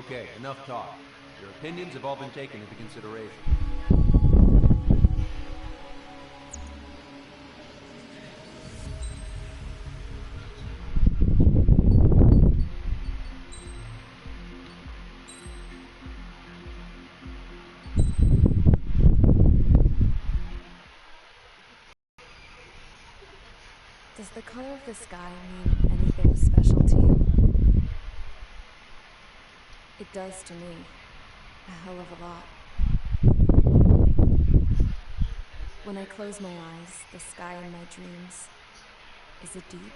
Okay, enough talk. Your opinions have all been taken into consideration. Does the color of the sky mean anything special to you? It does to me. A hell of a lot. When I close my eyes, the sky in my dreams is a deep,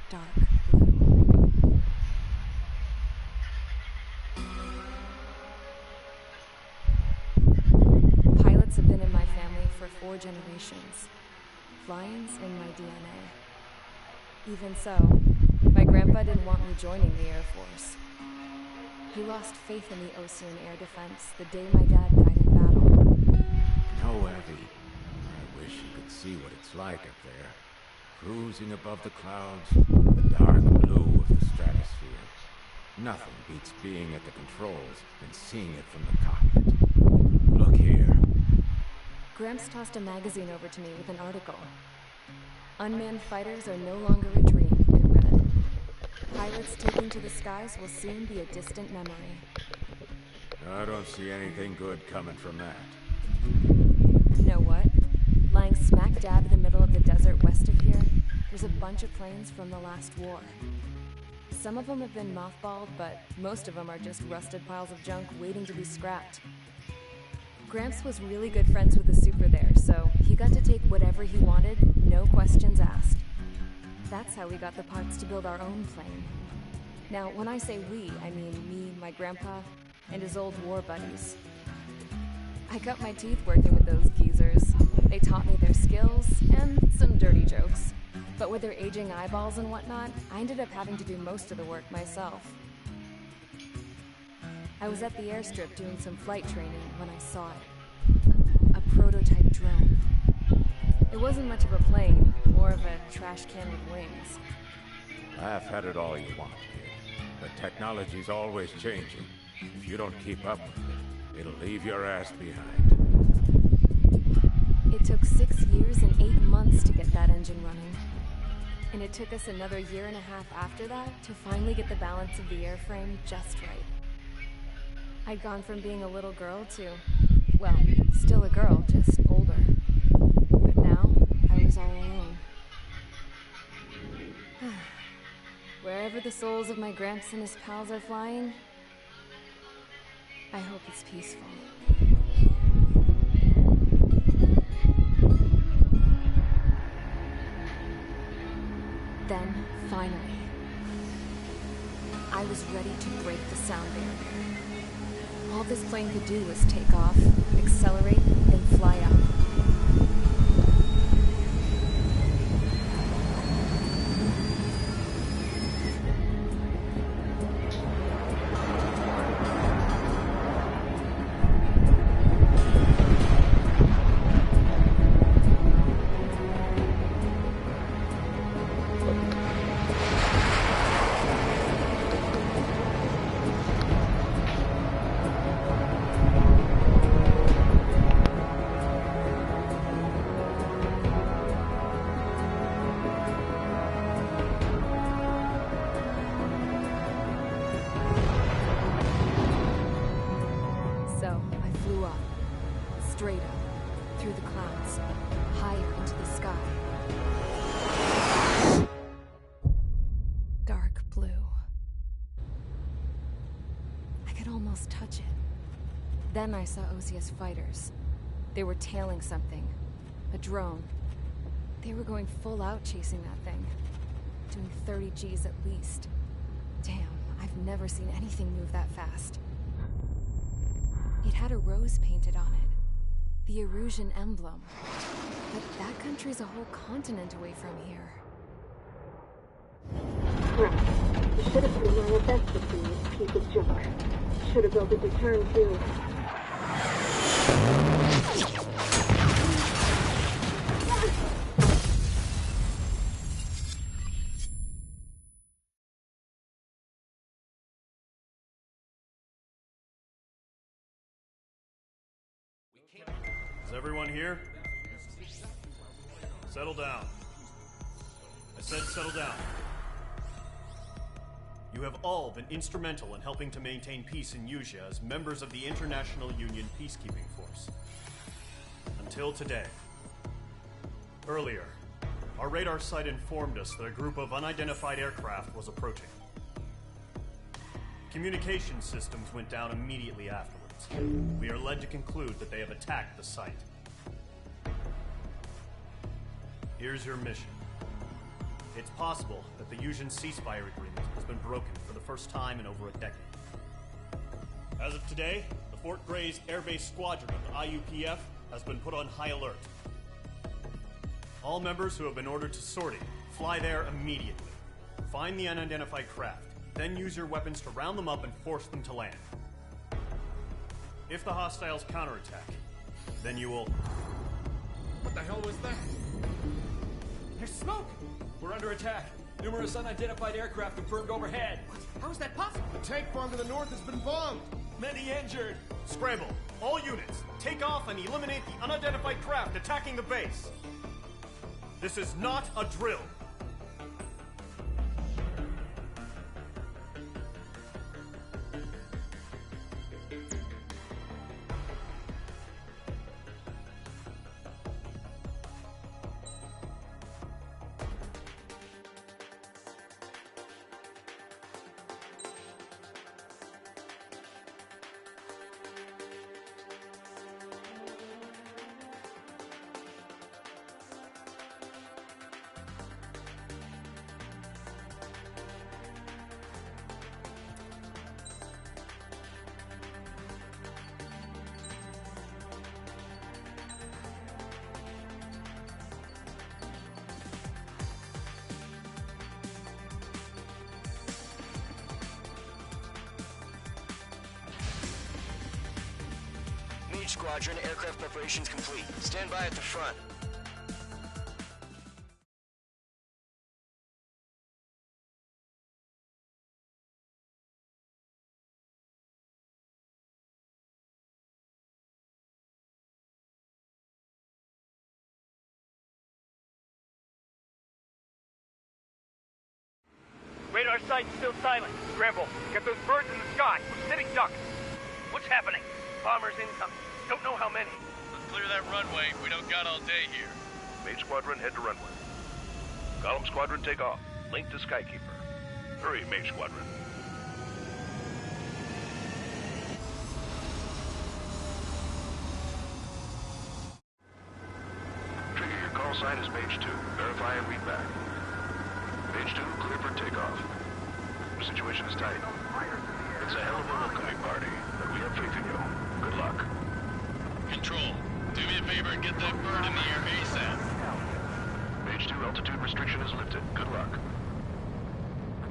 dark blue. Pilots have been in my family for 4 generations. Flying's in my DNA. Even so, my grandpa didn't want me joining the Air Force. He lost faith in the Ocean Air Defense the day my dad died in battle. No, Abby. I wish you could see what it's like up there. Cruising above the clouds, the dark blue of the stratosphere. Nothing beats being at the controls and seeing it from the cockpit. Look here. Gramps tossed a magazine over to me with an article. Unmanned fighters are no longer a dream, it read. Pilots taking to the skies will soon be a distant memory. I don't see anything good coming from that. You know what? Lying smack dab in the middle of the desert west of here, there's a bunch of planes from the last war. Some of them have been mothballed, but most of them are just rusted piles of junk waiting to be scrapped. Gramps was really good friends with the super there, so he got to take whatever he wanted, no questions asked. That's how we got the parts to build our own plane. Now, when I say we, I mean me, my grandpa, and his old war buddies. I cut my teeth working with those geezers. They taught me their skills, and some dirty jokes. But with their aging eyeballs and whatnot, I ended up having to do most of the work myself. I was at the airstrip doing some flight training when I saw it. A prototype drone. It wasn't much of a plane, more of a trash can with wings. Laugh at it all you want, kid. But technology's always changing. If you don't keep up with it, it'll leave your ass behind. It took 6 years and 8 months to get that engine running. And it took us another 1.5 years after that to finally get the balance of the airframe just right. I'd gone from being a little girl to, well, still a girl, just older. But now, I was all alone. Wherever the souls of my Gramps and his pals are flying, I hope it's peaceful. Then, finally, I was ready to break the sound barrier. All this plane could do was take off, accelerate, and fly up. Straight up, through the clouds, higher into the sky. Dark blue. I could almost touch it. Then I saw Osia's fighters. They were tailing something. A drone. They were going full out chasing that thing. Doing 30 Gs at least. Damn, I've never seen anything move that fast. It had a rose painted on it. The Erusian emblem. But that country's a whole continent away from here. Right. You should have been doing your best to see this piece of junk. Should have built a deterrent too. Is everyone here? Settle down. I said settle down. You have all been instrumental in helping to maintain peace in Usea as members of the International Union Peacekeeping Force. Until today. Earlier, our radar site informed us that a group of unidentified aircraft was approaching. Communication systems went down immediately afterwards. We are led to conclude that they have attacked the site. Here's your mission. It's possible that the Usean ceasefire agreement has been broken for the first time in over a decade. As of today, the Fort Gray's Air Base Squadron of the IUPF has been put on high alert. All members who have been ordered to sortie, fly there immediately. Find the unidentified craft, then use your weapons to round them up and force them to land. If the hostiles counterattack, then you will... What the hell was that? There's smoke! We're under attack. Numerous unidentified aircraft confirmed overhead. What? How is that possible? The tank farm to the north has been bombed. Many injured. Scramble! All units, take off and eliminate the unidentified craft attacking the base. This is not a drill. Squadron, aircraft preparations complete. Stand by at the front. Radar site's still silent. Scramble. Get those birds in the sky. We're sitting ducks. What's happening? Bombers incoming. Don't know how many. Let's clear that runway. We don't got all day here. Mage Squadron, head to runway. Column Squadron, take off. Link to Skykeeper. Hurry, Mage Squadron. Trigger, your call sign is Mage 2. Verify and read back. Mage 2, clear for takeoff. The situation is tight. It's a hell of a welcoming party, but we have faith in you. Good luck. Control, do me a favor and get that bird in the air ASAP. Mage 2, altitude restriction is lifted. Good luck.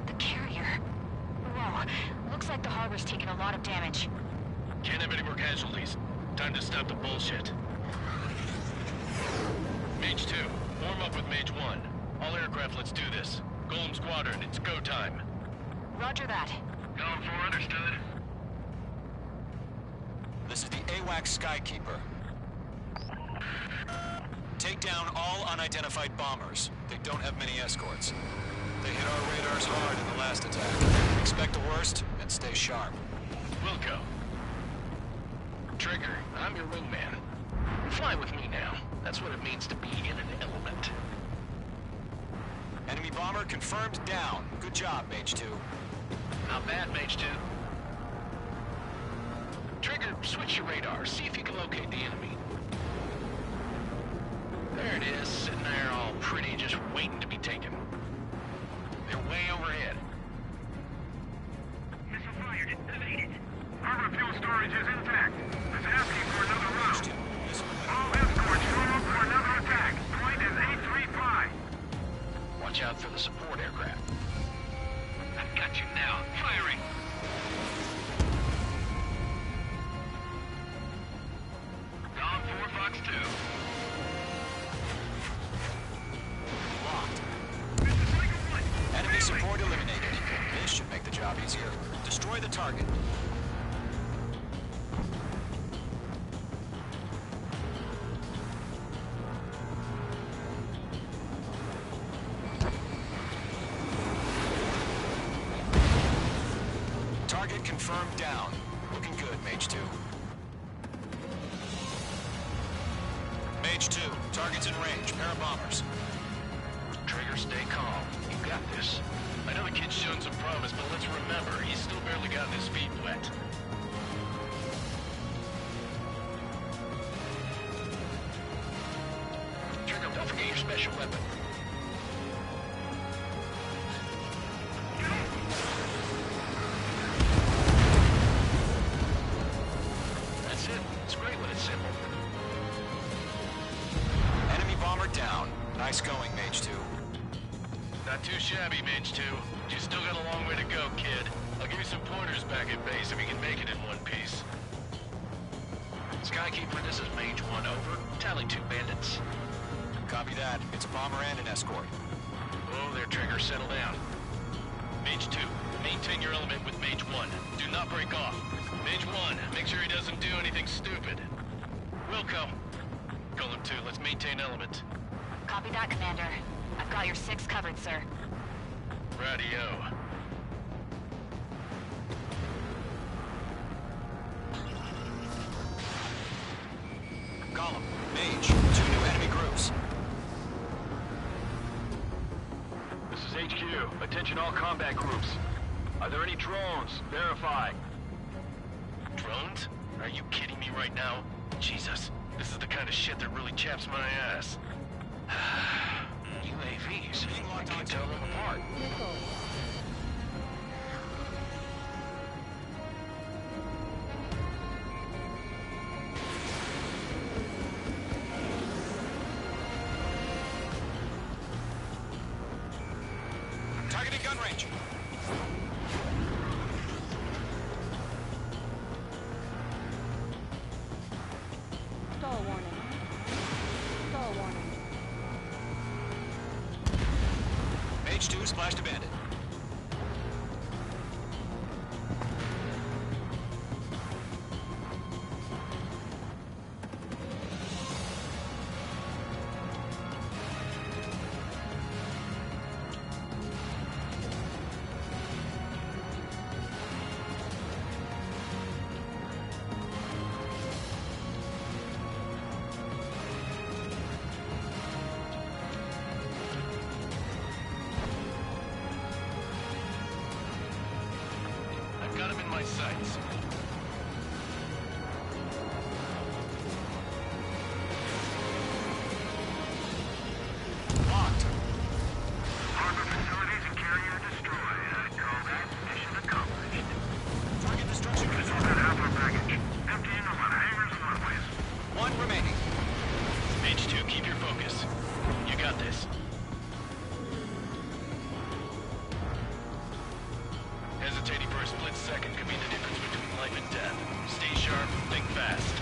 The carrier. Whoa, looks like the harbor's taken a lot of damage. Can't have any more casualties. Time to stop the bullshit. Mage 2, form up with Mage 1. All aircraft, let's do this. Golem Squadron, it's go time. Roger that. Column 4, understood. This is the AWACS Skykeeper. Take down all unidentified bombers. They don't have many escorts. They hit our radars hard in the last attack. Expect the worst and stay sharp. Wilco. Trigger, I'm your wingman. Fly with me now. That's what it means to be in an element. Enemy bomber confirmed down. Good job, Mage 2. Not bad, Mage 2. Trigger, switch your radar. See if you can locate the enemy. There it is, sitting there all pretty, just waiting to be taken. They're way overhead. Missile fired. Evade it. Harbor fuel storage is intact. It's asking for another round. All escorts show up for another attack. Point is 835. Watch out for the support aircraft. I've got you now. Firing. Dawn 4, Fox 2. Locked. Enemy support eliminated. This should make the job easier. Destroy the target. Target confirmed down. Looking good, Mage 2. Mage 2, target's in range. Pair of bombers. Trigger, stay calm. You got this. I know the kid's shown some promise, but let's remember, he's still barely gotten his feet wet. Trigger, don't forget your special weapon. That's it. It's great when it's simple. Enemy bomber down. Nice going, Mage 2. Not too shabby, Mage 2. You still got a long way to go, kid. I'll give you some pointers back at base if you can make it in one piece. Skykeeper, this is Mage 1, over. Tally 2 bandits. Copy that. It's a bomber and an escort. Oh, there, Trigger. Settle down. Mage 2, maintain your element with Mage 1. Do not break off. Mage 1, make sure he doesn't do anything stupid. Wilco. Golem 2, let's maintain element. Copy that, Commander. I've got your 6 covered, sir. Radio. Golem, Mage, 2 new enemy groups. This is HQ. Attention all combat groups. Are there any drones? Verify. Drones? Are you kidding me right now? Jesus, this is the kind of shit that really chaps my ass. UAVs. I can't tell them apart. Targeting gun range. Stall warning. Stall warning. Mage 2 splashed a bandit. Got him in my sights. Locked. Harbor facilities and carrier destroyed. I'd call that mission accomplished. Target destruction All confirmed. that half our baggage. Emptying them on hangars and runways. 1 remaining. Mage 2, keep your focus. You got this. Hesitating for a split second could mean the difference between life and death. Stay sharp, think fast.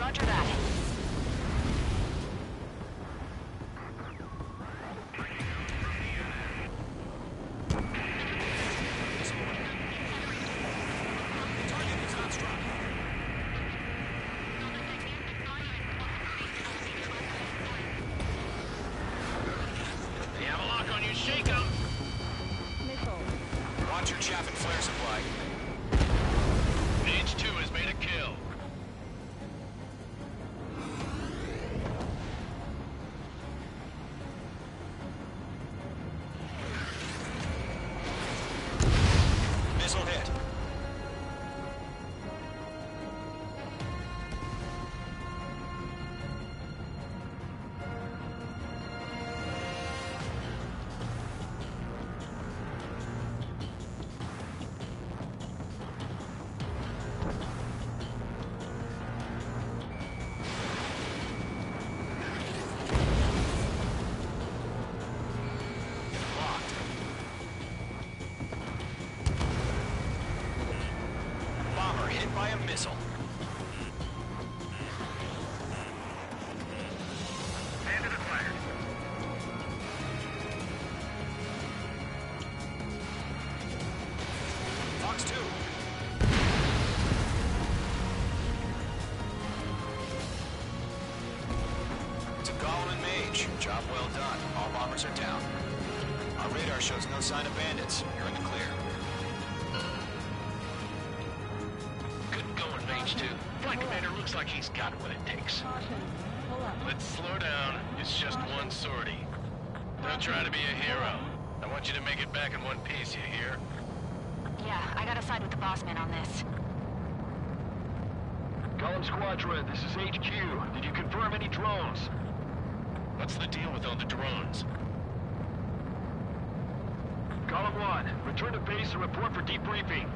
Roger that. Target is not struck. They have a lock on you, shake 'em! Missile. Watch your chaff and flare supply. Mage 2 has made a kill. Missile hit. Locked. Bomber hit by a missile. Bandit acquired. Fox 2. To Golem and Mage. Job well done. All bombers are down. Our radar shows no sign of bandits. You're in the clear. Mage 2, Flight Commander looks like he's got what it takes. Let's slow down. It's just one sortie. Don't try to be a hero. I want you to make it back in one piece, you hear? Yeah, I gotta side with the boss man on this. Column Squadron, this is HQ. Did you confirm any drones? What's the deal with all the drones? Column 1, return to base and report for debriefing.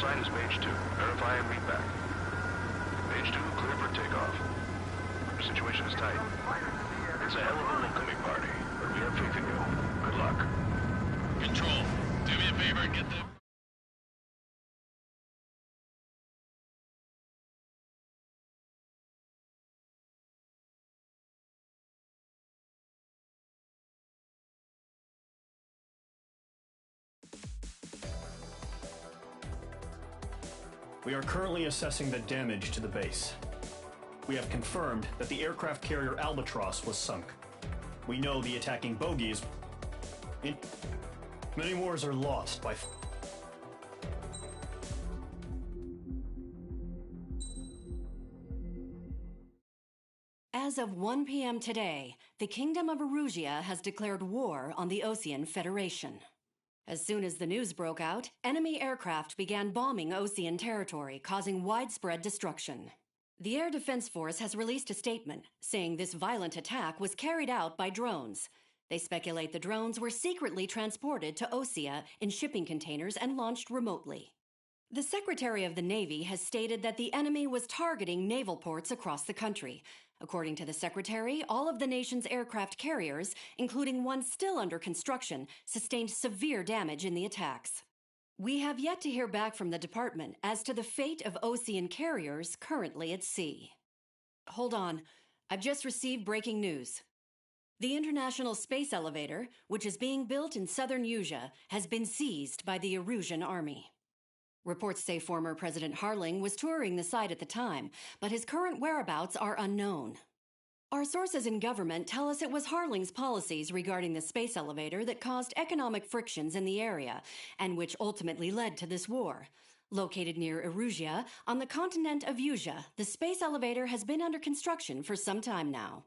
Sign is Mage 2. Verify and read back. Mage 2, clear for takeoff. Situation is tight. It's a hell of a welcoming party, but we have faith in you. Good luck. Control, do me a favor and get the... We are currently assessing the damage to the base. We have confirmed that the aircraft carrier Albatross was sunk. We know the attacking bogies... Many wars are lost by... As of 1 p.m. today, the Kingdom of Erusia has declared war on the Osean Federation. As soon as the news broke out, enemy aircraft began bombing Osean territory, causing widespread destruction. The Air Defense Force has released a statement saying this violent attack was carried out by drones. They speculate the drones were secretly transported to Osea in shipping containers and launched remotely. The Secretary of the Navy has stated that the enemy was targeting naval ports across the country. According to the Secretary, all of the nation's aircraft carriers, including one still under construction, sustained severe damage in the attacks. We have yet to hear back from the department as to the fate of Osean carriers currently at sea. Hold on. I've just received breaking news. The International Space Elevator, which is being built in southern Usea, has been seized by the Erusian Army. Reports say former President Harling was touring the site at the time, but his current whereabouts are unknown. Our sources in government tell us it was Harling's policies regarding the space elevator that caused economic frictions in the area, and which ultimately led to this war. Located near Erusia, on the continent of Usea, the space elevator has been under construction for some time now.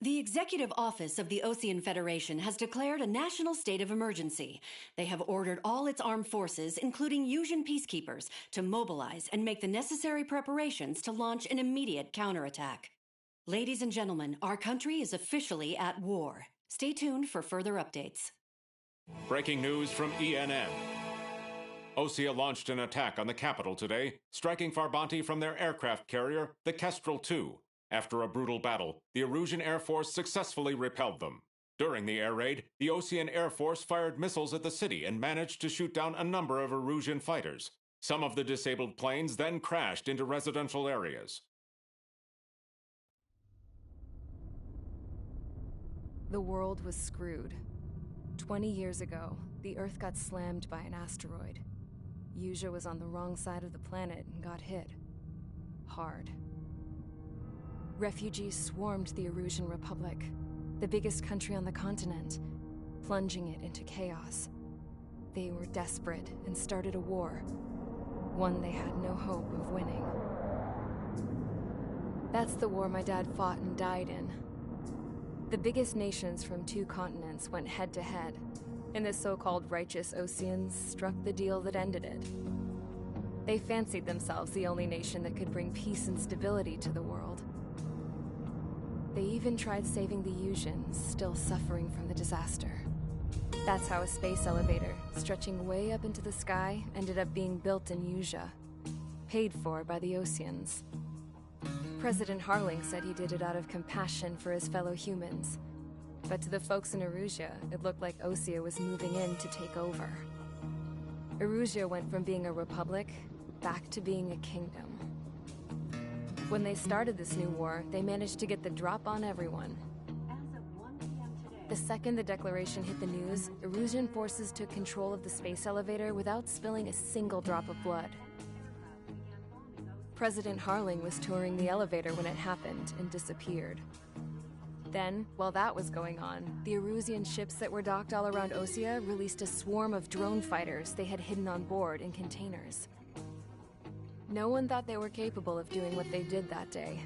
The Executive Office of the Osean Federation has declared a national state of emergency. They have ordered all its armed forces, including Usian peacekeepers, to mobilize and make the necessary preparations to launch an immediate counterattack. Ladies and gentlemen, our country is officially at war. Stay tuned for further updates. Breaking news from ENN. Osea launched an attack on the capital today, striking Farbanti from their aircraft carrier, the Kestrel II. After a brutal battle, the Erusian Air Force successfully repelled them. During the air raid, the Osean Air Force fired missiles at the city and managed to shoot down a number of Erusian fighters. Some of the disabled planes then crashed into residential areas. The world was screwed. 20 years ago, the Earth got slammed by an asteroid. Usea was on the wrong side of the planet and got hit. Hard. Refugees swarmed the Erusian Republic, the biggest country on the continent, plunging it into chaos. They were desperate and started a war, one they had no hope of winning. That's the war my dad fought and died in. The biggest nations from 2 continents went head-to-head, and the so-called righteous Oseans struck the deal that ended it. They fancied themselves the only nation that could bring peace and stability to the world. They even tried saving the Usians, still suffering from the disaster. That's how a space elevator, stretching way up into the sky, ended up being built in Usea, paid for by the Oseans. President Harling said he did it out of compassion for his fellow humans. But to the folks in Erusia, it looked like Osea was moving in to take over. Erusia went from being a republic back to being a kingdom. When they started this new war, they managed to get the drop on everyone. The second the declaration hit the news, Erusian forces took control of the space elevator without spilling a single drop of blood. President Harling was touring the elevator when it happened and disappeared. Then, while that was going on, the Erusian ships that were docked all around Osea released a swarm of drone fighters they had hidden on board in containers. No one thought they were capable of doing what they did that day.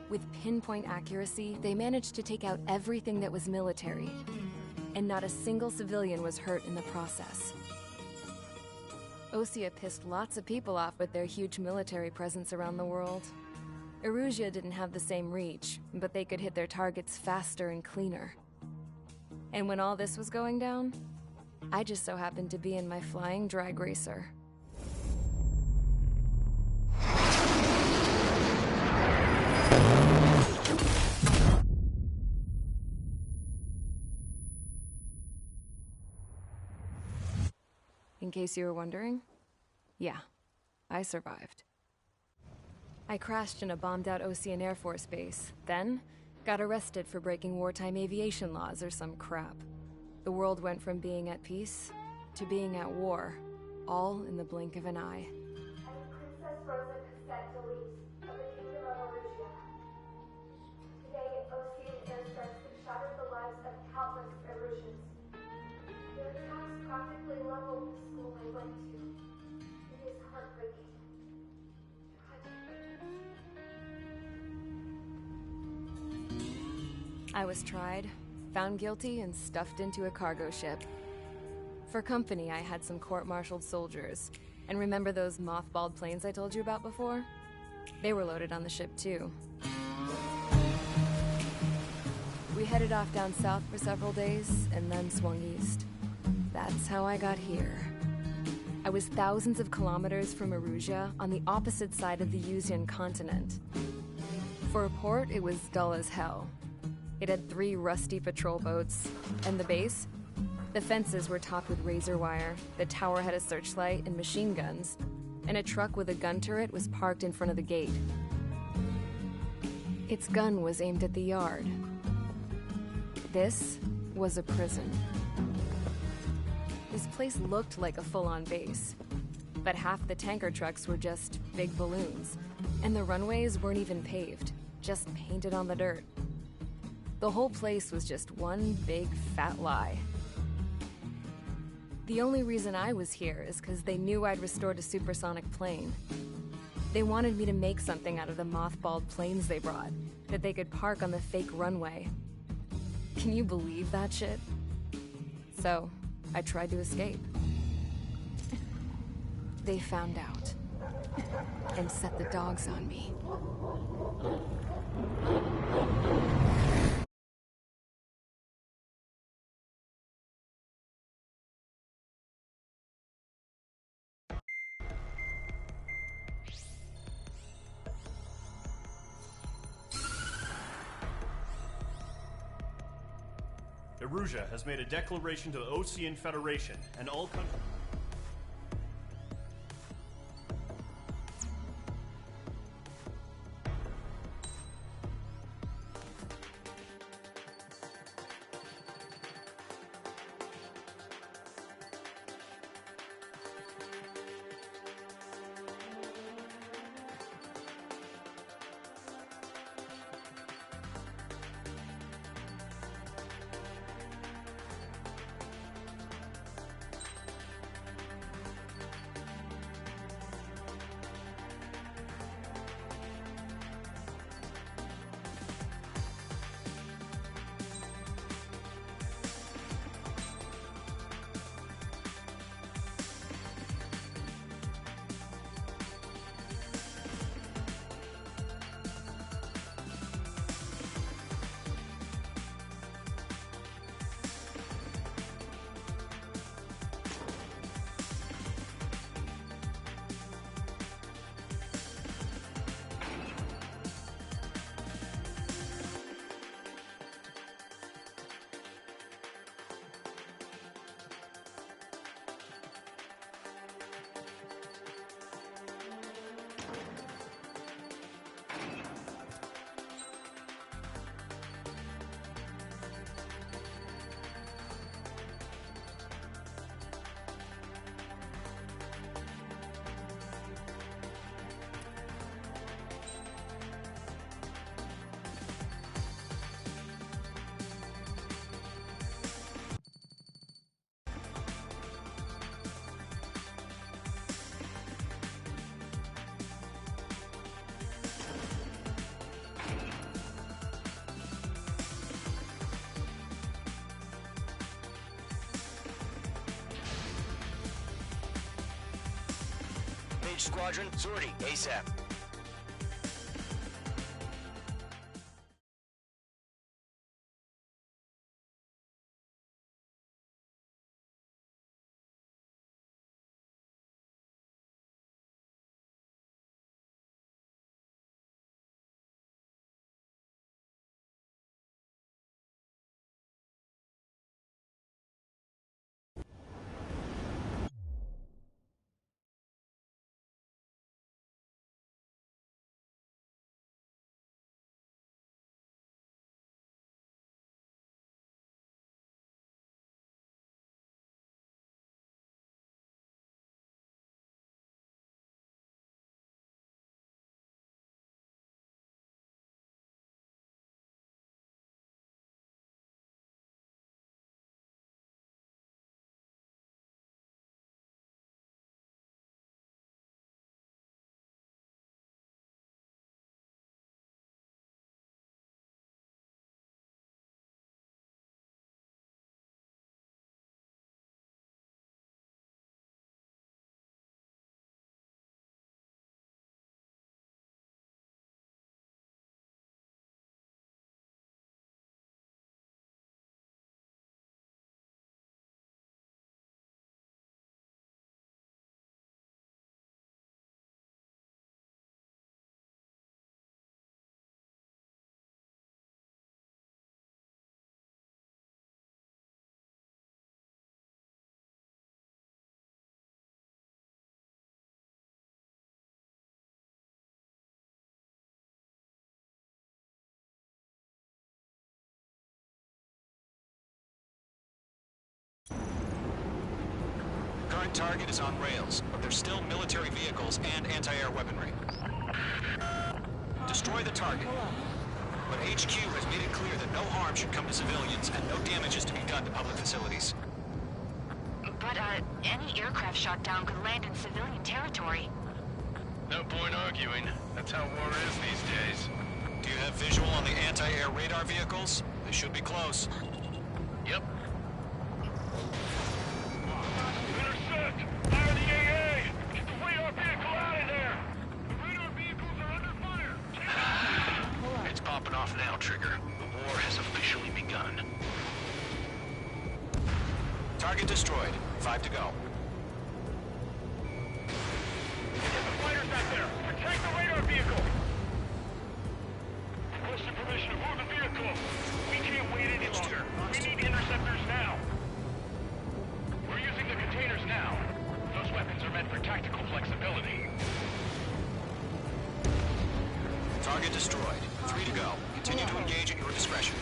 With pinpoint accuracy, they managed to take out everything that was military, and not a single civilian was hurt in the process. Osea pissed lots of people off with their huge military presence around the world. Erusia didn't have the same reach, but they could hit their targets faster and cleaner. And when all this was going down, I just so happened to be in my flying drag racer. In case you were wondering, yeah, I survived. I crashed in a bombed-out Ocean Air Force base, then got arrested for breaking wartime aviation laws or some crap. The world went from being at peace to being at war, all in the blink of an eye. Princess Rosa Cassette Delete of the Kingdom of Erusia. Today, Ocean airstrikes have shattered the lives of countless Erusians. Their attacks practically leveled the school I went to. It is heartbreaking. I was tried, found guilty, and stuffed into a cargo ship. For company, I had some court-martialed soldiers. And remember those mothballed planes I told you about before? They were loaded on the ship, too. We headed off down south for several days, and then swung east. That's how I got here. I was thousands of kilometers from Erusia, on the opposite side of the Yuzian continent. For a port, it was dull as hell. It had 3 rusty patrol boats, and the base? The fences were topped with razor wire, the tower had a searchlight and machine guns, and a truck with a gun turret was parked in front of the gate. Its gun was aimed at the yard. This was a prison. This place looked like a full-on base, but half the tanker trucks were just big balloons, and the runways weren't even paved, just painted on the dirt. The whole place was just one big fat lie. The only reason I was here is because they knew I'd restored a supersonic plane. They wanted me to make something out of the mothballed planes they brought, that they could park on the fake runway. Can you believe that shit? So, I tried to escape. They found out, and set the dogs on me. Erusia has made a declaration to the Ocean Federation and all countries. Engage squadron. Sortie, ASAP. Current target is on rails, but there's still military vehicles and anti-air weaponry. Destroy the target. But HQ has made it clear that no harm should come to civilians and no damage is to be done to public facilities. But, any aircraft shot down could land in civilian territory. No point arguing. That's how war is these days. Do you have visual on the anti-air radar vehicles? They should be close. Yep. Intercept! Fire the AA! Get the radar vehicle out of there! The radar vehicles are under fire! It's popping off now, Trigger. The war has officially begun. Target destroyed. 5 to go. Get the fighters back there! Protect the radar vehicle! Requesting permission to move the vehicle! We can't wait any longer! We need interceptors now! We're using the containers now. Those weapons are meant for tactical flexibility. Target destroyed. 3 to go. Continue to engage at your discretion.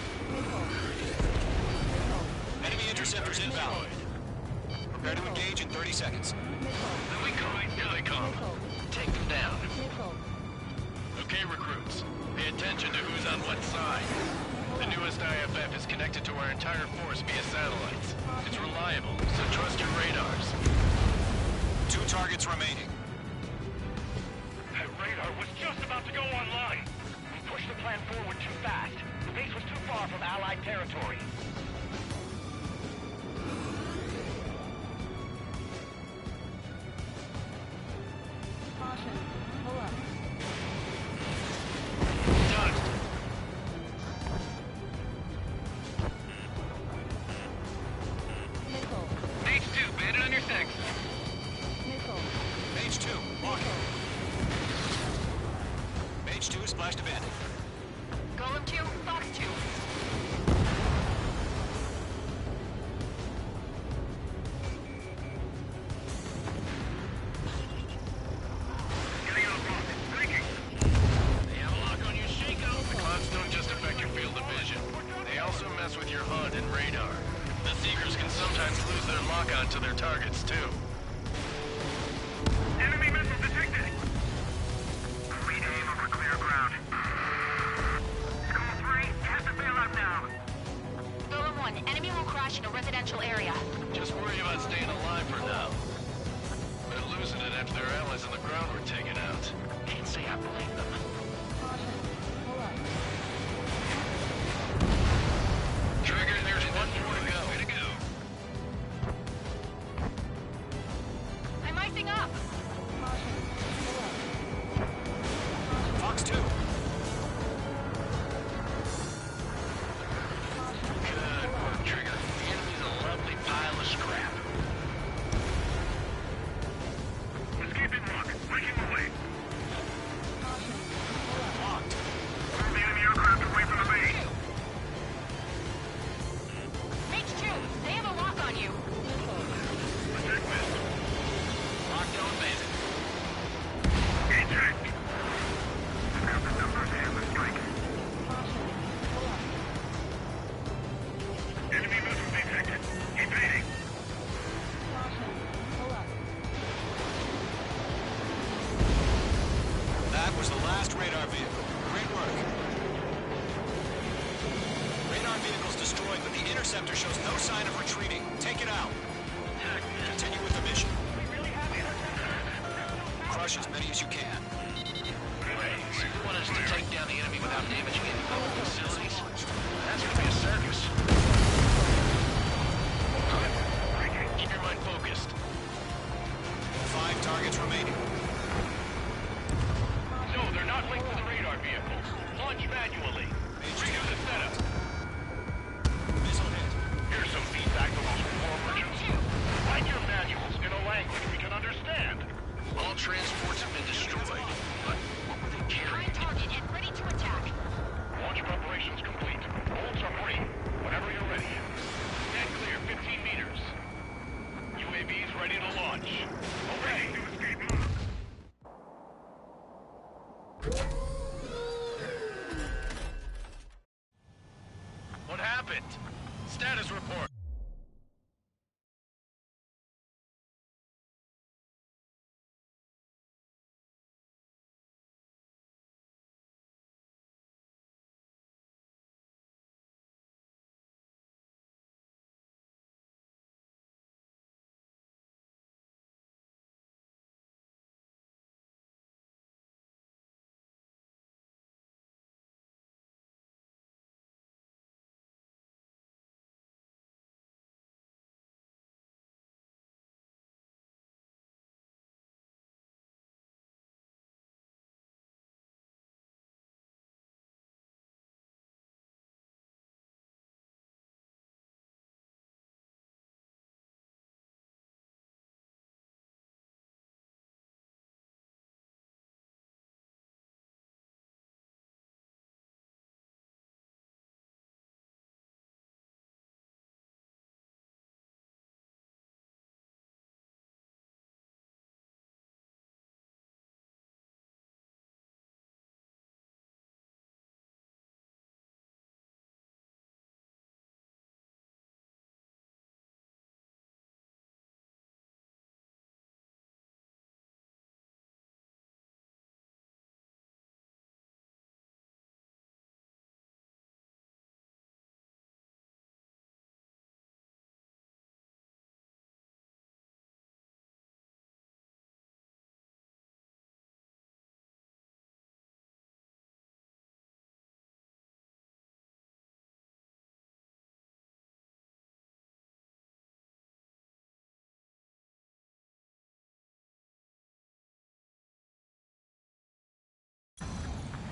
Enemy interceptors inbound. Prepare to engage in 30 seconds. Then we come. Here they come. Take them down. Okay, recruits. Pay attention to who's on what side. The newest IFF is connected to our entire force via satellites. It's reliable, so trust your radars. 2 targets remaining. That radar was just about to go online. We pushed the plan forward too fast. The base was too far from Allied territory. Done. Stage 2, bandit on your 6. Mage 2, on. Mage 2 splashed a bandit. Golem 2, Fox 2. Getting out of pocket. Breaking. They have a lock on you, Shaco. The clouds don't just affect your field of vision. They also mess with your HUD and radar. The Seekers can sometimes lose their lock-on to their targets, too. Enemy missile detected. Lead aim over clear ground. Skull 3, you have to bail out now. Golem 1, enemy will crash in a residential area. Just worry about staying alive for now. They're losing it after their allies on the ground were taken out. Can't say I believe them. Trigger, there's one more to go. Way to go. I'm icing up. last radar vehicle. Great work. Radar vehicle's destroyed, but the interceptor shows no sign of retreating. Take it out. Continue with the mission. Crush as many as you can. So you want us to take down the enemy without damaging any public facilities? That's gonna be a circus. Keep your mind focused. 5 targets remaining. No, they're not linked to the radar vehicle. Launch manually. Redo the setup. Missile hit. Here's some feedback from those war merchants. Write your manuals in a language we can understand. All transports have been destroyed, but what were they carrying? Target and ready to attack. Launch preparations complete. Bolts are free. Whenever you're ready. Stand clear, 15 meters. UAVs ready to launch. Okay. What happened? Status report.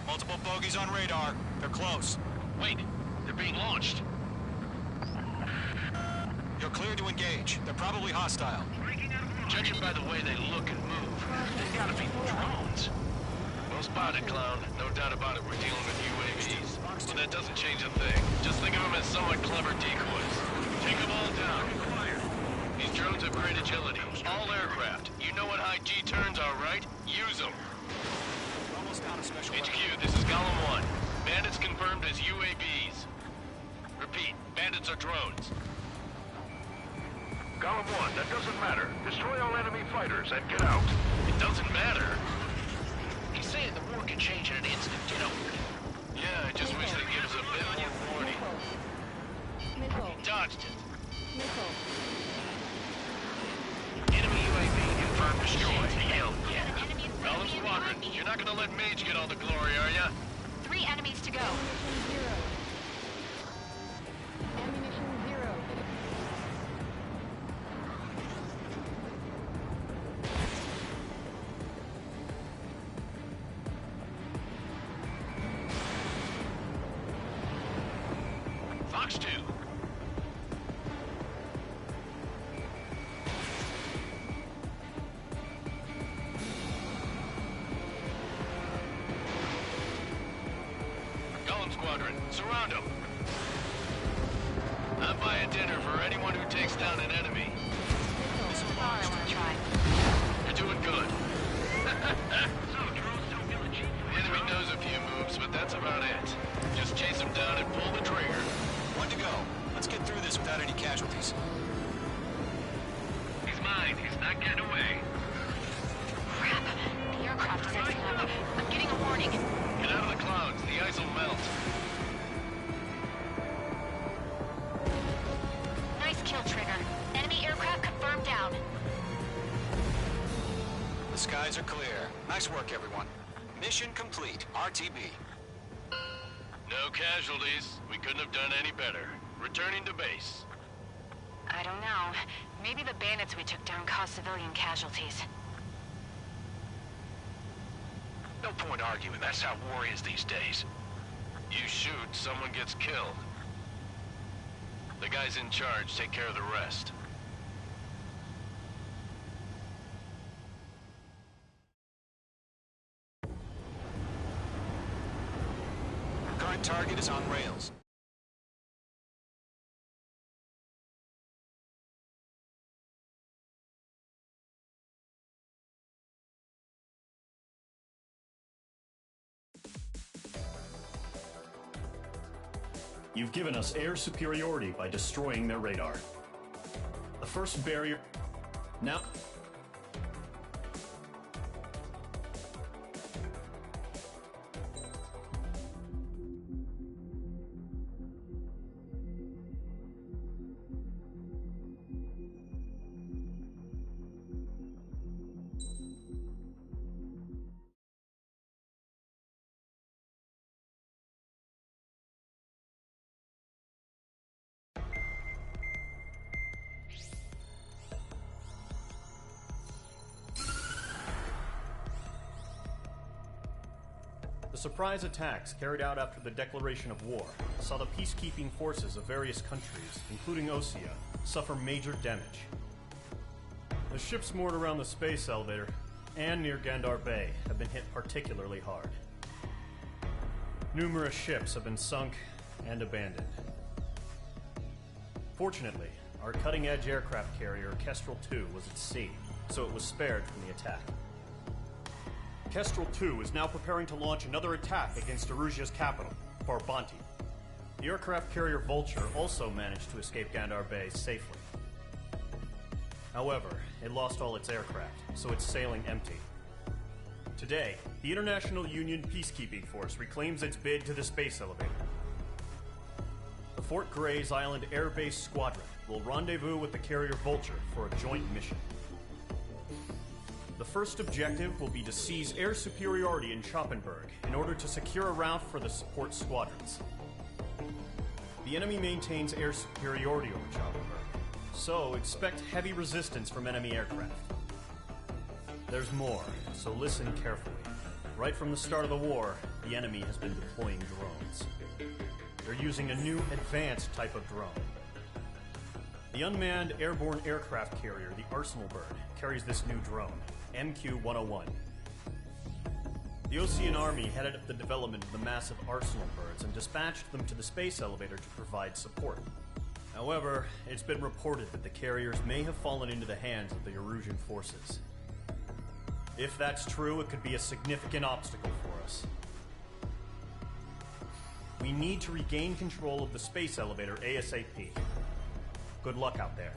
Multiple bogies on radar. They're close. Wait, they're being launched. You're cleared to engage. They're probably hostile. Judging by the way they look and move, they gotta be drones. Well spotted, clown. No doubt about it, we're dealing with UAVs. But that doesn't change a thing. Just think of them as somewhat clever decoys. Take them all down. These drones have great agility. All aircraft. You know what high G turns are, right? Use them. HQ, this is Golem 1. Bandits confirmed as UAVs. Repeat, bandits are drones. Golem 1, that doesn't matter. Destroy all enemy fighters and get out. It doesn't matter. He's saying the war can change in an instant, you know. Yeah, I just wish they'd give us a bit more warning. Dodged it. Enemy UAV confirmed destroyed. Hell yeah. Golem Squadron, you're not gonna let Mage get all the glory, are ya? 3 enemies to go. Ammunition 0. Fox 2. Squadron, surround them. I'm buying dinner for anyone who takes down an enemy. Sorry, I want to try. You're doing good. The enemy knows a few moves, but that's about it. Just chase them down and pull the trigger. One to go. Let's get through this without any casualties. He's mine. He's not getting away. Crap. The aircraft is acting up. I'm getting a warning. The skies are clear. Nice work, everyone. Mission complete. RTB. No casualties. We couldn't have done any better. Returning to base. I don't know. Maybe the bandits we took down caused civilian casualties. No point arguing. That's how war is these days. You shoot, someone gets killed. The guys in charge take care of the rest. Current target is on rails. You've given us air superiority by destroying their radar. The first barrier... Now... The surprise attacks carried out after the declaration of war saw the peacekeeping forces of various countries, including Osea, suffer major damage. The ships moored around the space elevator and near Gandar Bay have been hit particularly hard. Numerous ships have been sunk and abandoned. Fortunately, our cutting-edge aircraft carrier Kestrel II was at sea, so it was spared from the attack. Kestrel II is now preparing to launch another attack against Erusia's capital, Farbanti. The aircraft carrier Vulture also managed to escape Gandar Bay safely. However, it lost all its aircraft, so it's sailing empty. Today, the International Union Peacekeeping Force reclaims its bid to the space elevator. The Fort Gray's Island Air Base Squadron will rendezvous with the carrier Vulture for a joint mission. The first objective will be to seize air superiority in Schoppenberg in order to secure a route for the support squadrons. The enemy maintains air superiority over Schoppenberg, so expect heavy resistance from enemy aircraft. There's more, so listen carefully. Right from the start of the war, the enemy has been deploying drones. They're using a new advanced type of drone. The unmanned airborne aircraft carrier, the Arsenal Bird, carries this new drone, MQ-101. The Osean Army headed up the development of the massive Arsenal Birds and dispatched them to the space elevator to provide support. However, it's been reported that the carriers may have fallen into the hands of the Erusian forces. If that's true, it could be a significant obstacle for us. We need to regain control of the space elevator ASAP. Good luck out there.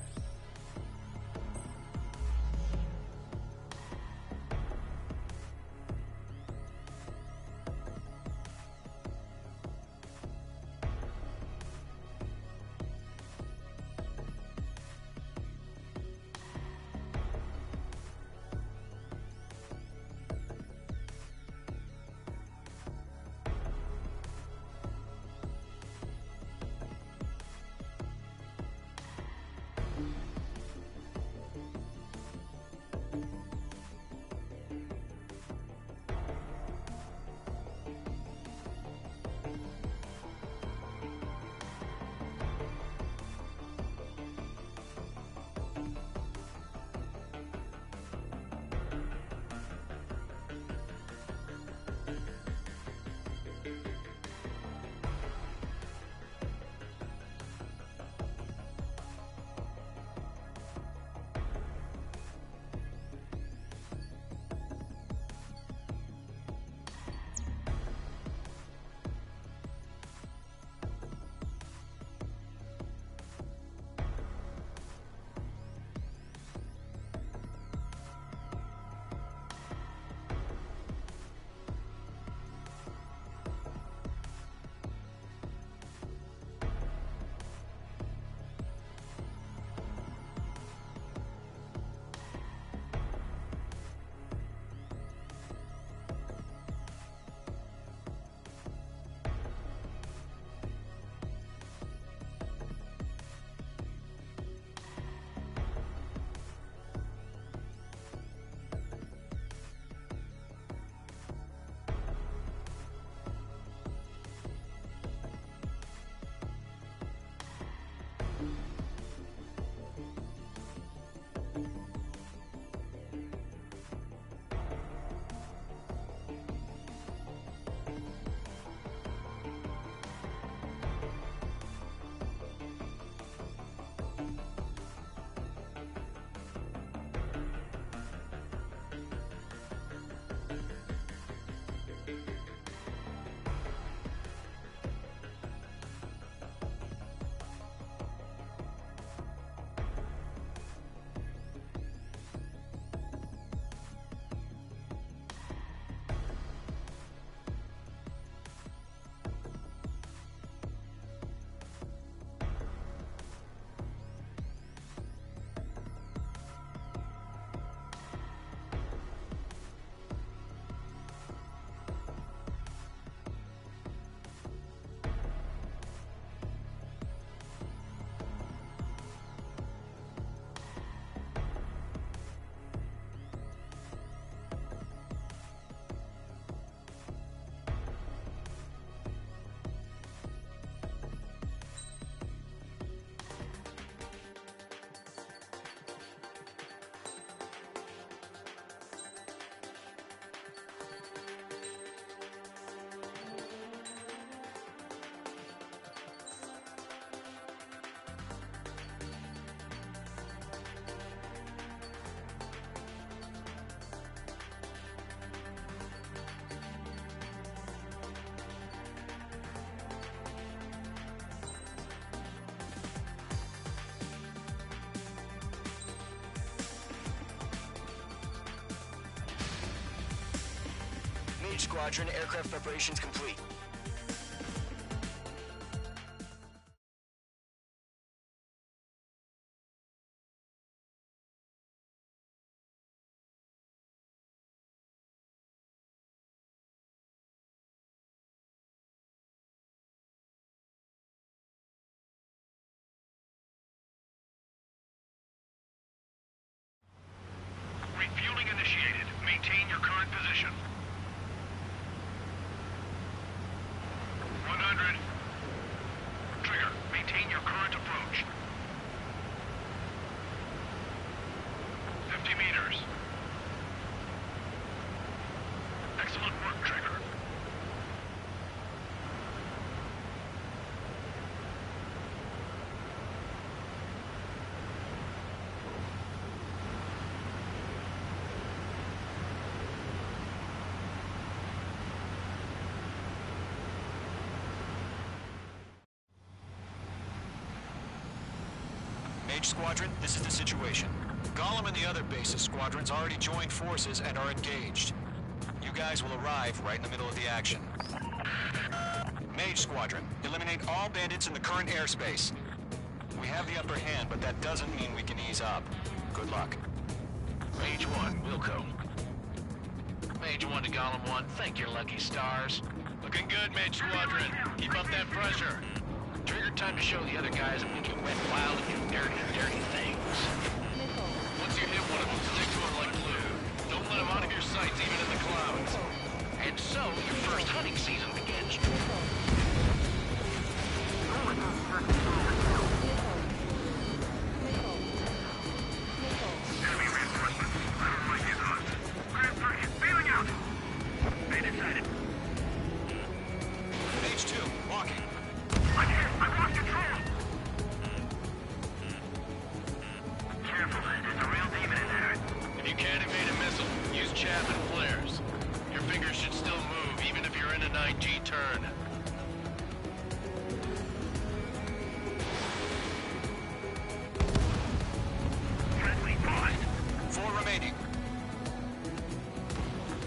Mage Squadron, aircraft preparations complete. Refueling initiated. Maintain your current position. 100. Trigger, maintain your current approach. 50 meters. Excellent work, Trigger. Mage Squadron, this is the situation. Gollum and the other base's squadrons already joined forces and are engaged. You guys will arrive right in the middle of the action. Mage Squadron, eliminate all bandits in the current airspace. We have the upper hand, but that doesn't mean we can ease up. Good luck. Mage 1, Wilco. Mage 1 to Gollum 1, thank your lucky stars. Looking good, Mage Squadron. Keep up that pressure. Trigger, time to show the other guys that we can wet wild and do dirty, dirty things. Once you hit one of them, stick to them like glue. Don't let them out of your sights, even in the clouds. And so, your first hunting season begins. Enemy reinforcements. I don't like these odds. Grand target, bailing out. Main sighted. Mage 2, walking. I'm here. I've lost control. Careful. There's a real demon in there. If you can't evade a missile, use chaff and flares. Your fingers should still move, even if you're in a 9G turn. Friendly paused. 4 remaining.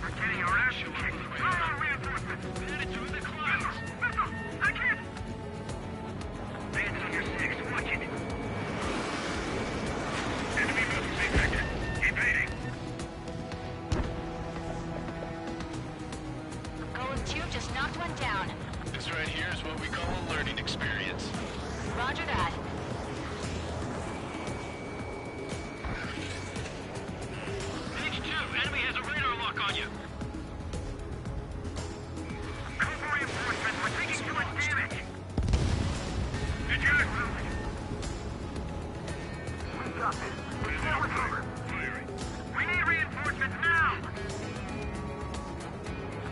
We're getting our ass kicked. Throw out reinforcements. Headed through the clouds. Missile! I can't! Bandit on your 6. Watch it. Enemy movement detected. Evading. Golem 2 just knocked one down. This right here is what we call a learning experience. Roger that. Mage 2, enemy has a radar lock on you. Call for reinforcements. We're taking too much damage. Eject. We got this. It's never cover. Firing. We need reinforcements now.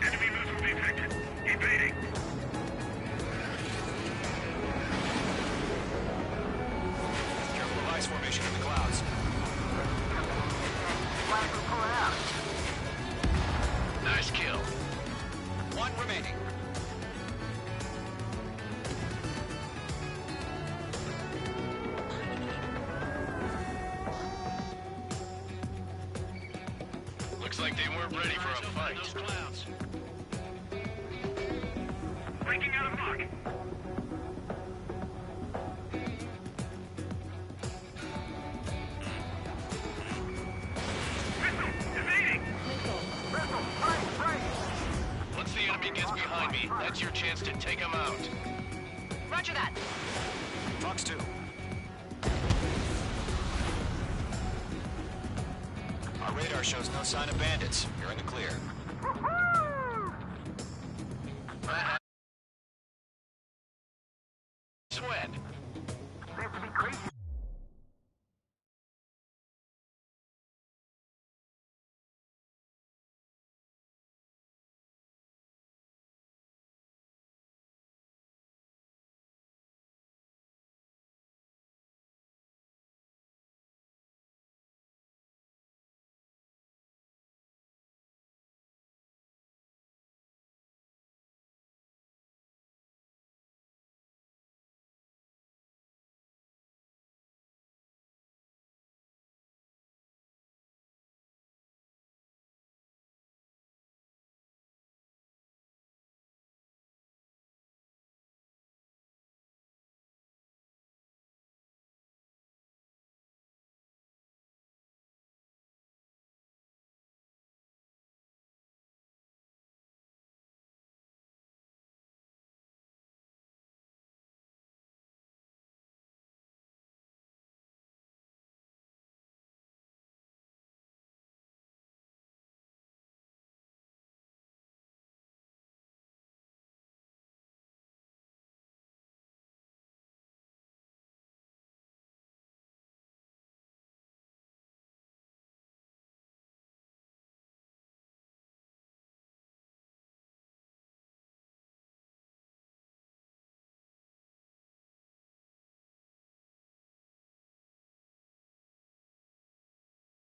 Enemy missile detected. Evading. Careful of ice formation in the clouds. Flag will pull it out. Nice kill. 1 remaining. Looks like they weren't ready for a fight. Breaking out of lock. Missile! Evading! Missile! Right! Once the enemy gets behind me, that's your chance to take them out. Roger that. Fox 2. Our radar shows no sign of bandits. You're in the clear. Sweat. Seems to be crazy.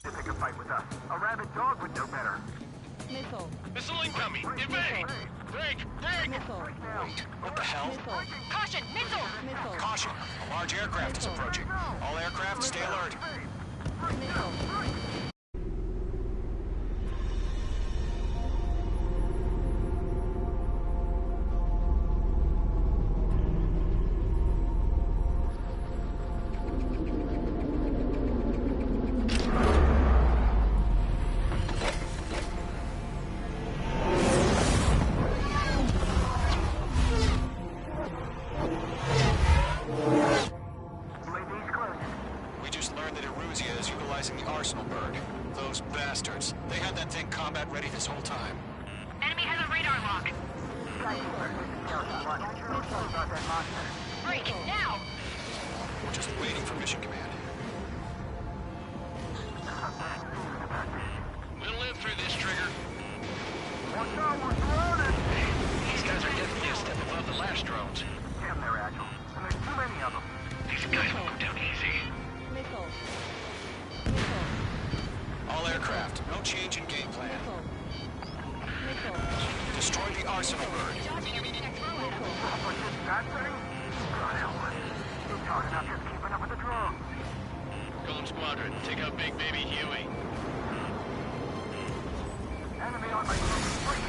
To pick a fight with us. A rabid dog would know better. Missile. Missile incoming! Evade! Break! Break! Missile. Wait, what the hell? Missile. Caution! Missile! Missile. Caution! A large aircraft is approaching. All aircraft, stay alert. Missile. We just learned that Eruzia is utilizing the arsenal bird. Those bastards. They had that thing combat ready this whole time. Enemy has a radar lock. Break! Now! We're just waiting for mission command. We'll live through this, Trigger. Watch out, we're surrounded! These guys are definitely a step above the last drones. Damn, they're agile. And there's too many of them. These guys won't go down easy. Missile. Missile. All aircraft, no change in game plan. Missile. Destroy the arsenal bird. That thing? God help us. It's hard enough just keeping up with the drone. Golem Squadron, take out Big Baby Huey. Enemy on my front.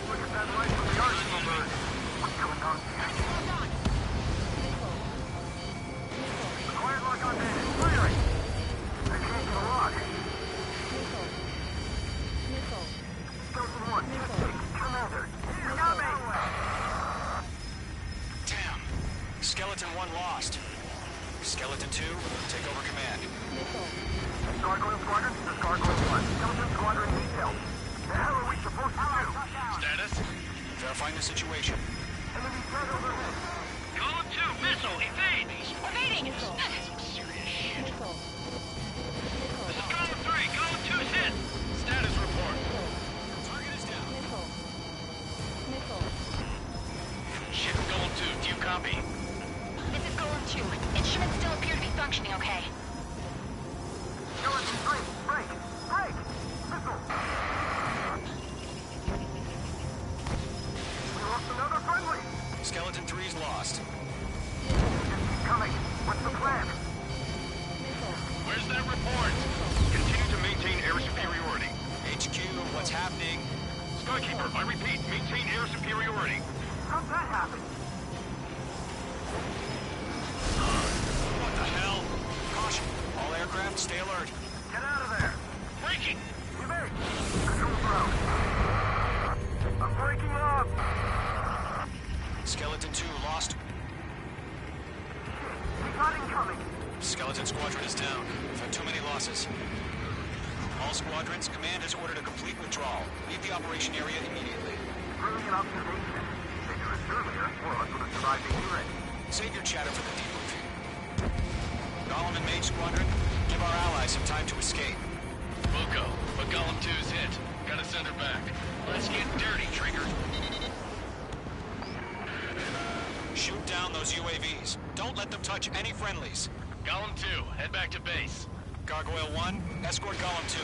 Look at that light from the arsenal bird. What's going on here? Quiet lock on bandit. Firing! I can't get a lock. Missile. Missile. Skeleton 1, testing. Commander. Got me! Damn. Skeleton 1 lost. Skeleton 2, take over command. Gargoyle Squadron, this is Gargoyle 1. Skeleton Squadron detail. The hell are we supposed to do? Status? Verifying the situation. Enemy threat overhead. Golem 2, missile, evade! Evading! Serious shit. Missile. This is Golem 3, Golem 2's hit! Status report. Target is down. Missile. Missile. Shit, Golem 2, do you copy? This is Golem 2. Instruments still appear to be functioning okay. Skeleton 3, break! Break! Missile! We lost another friendly! Skeleton 3's lost. Keep coming. What's the plan? Where's that report? Continue to maintain air superiority. HQ, what's happening? Skykeeper, I repeat, maintain air superiority. How'd that happen? What the hell? Caution. All aircraft, stay alert. Get out of there! Breaking! Evade! Control ground. I'm breaking up! Skeleton 2 lost. We got incoming! Skeleton Squadron is down. We've had too many losses. All squadrons, command has ordered a complete withdrawal. Leave the operation area immediately. Brilliant observation. Dangerous earlier, or else would have survived the hearing. Save your chatter for the debriefing. Golem and Mage Squadron, give our allies some time to escape. Wilco, but Golem 2's hit. Gotta send her back. Let's get dirty, Trigger. Shoot down those UAVs. Don't let them touch any friendlies. Golem 2, head back to base. Gargoyle 1, escort Golem 2.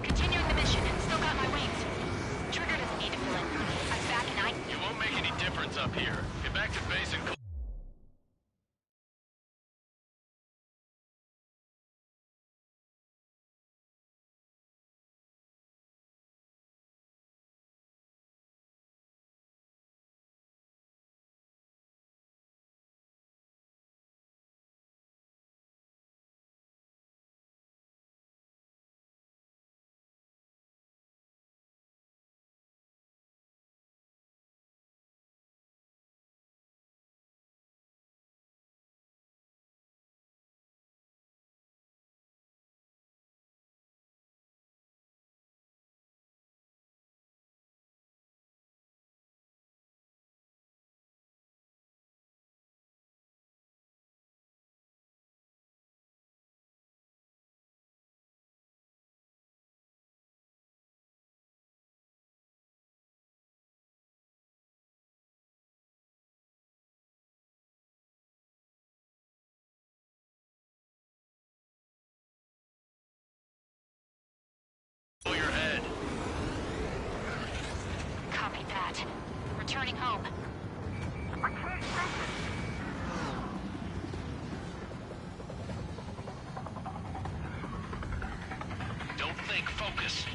Continuing the mission. Still got my wings. Trigger doesn't need to fill in. I'm back and I... You won't make any difference up here. Get back to base and... returning home. I can't take it! Don't think, focus.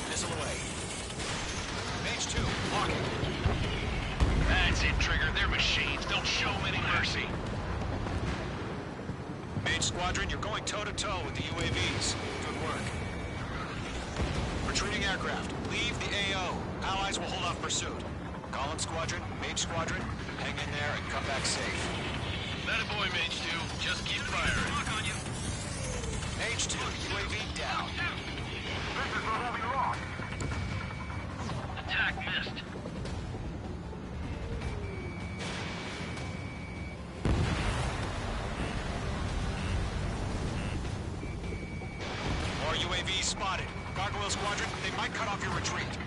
Missile away. Mage 2, walking. That's it, Trigger. They're machines. Don't show them any mercy. Mage Squadron, you're going toe-to-toe with the UAVs. Good work. Retreating aircraft. Leave the AO. Allies will hold off pursuit. Column Squadron, Mage Squadron, hang in there and come back safe. That a boy, Mage 2. Just keep firing. Mage 2, UAV down. This is where we lost! Attack missed. More UAVs spotted. Gargoyle Squadron, they might cut off your retreat.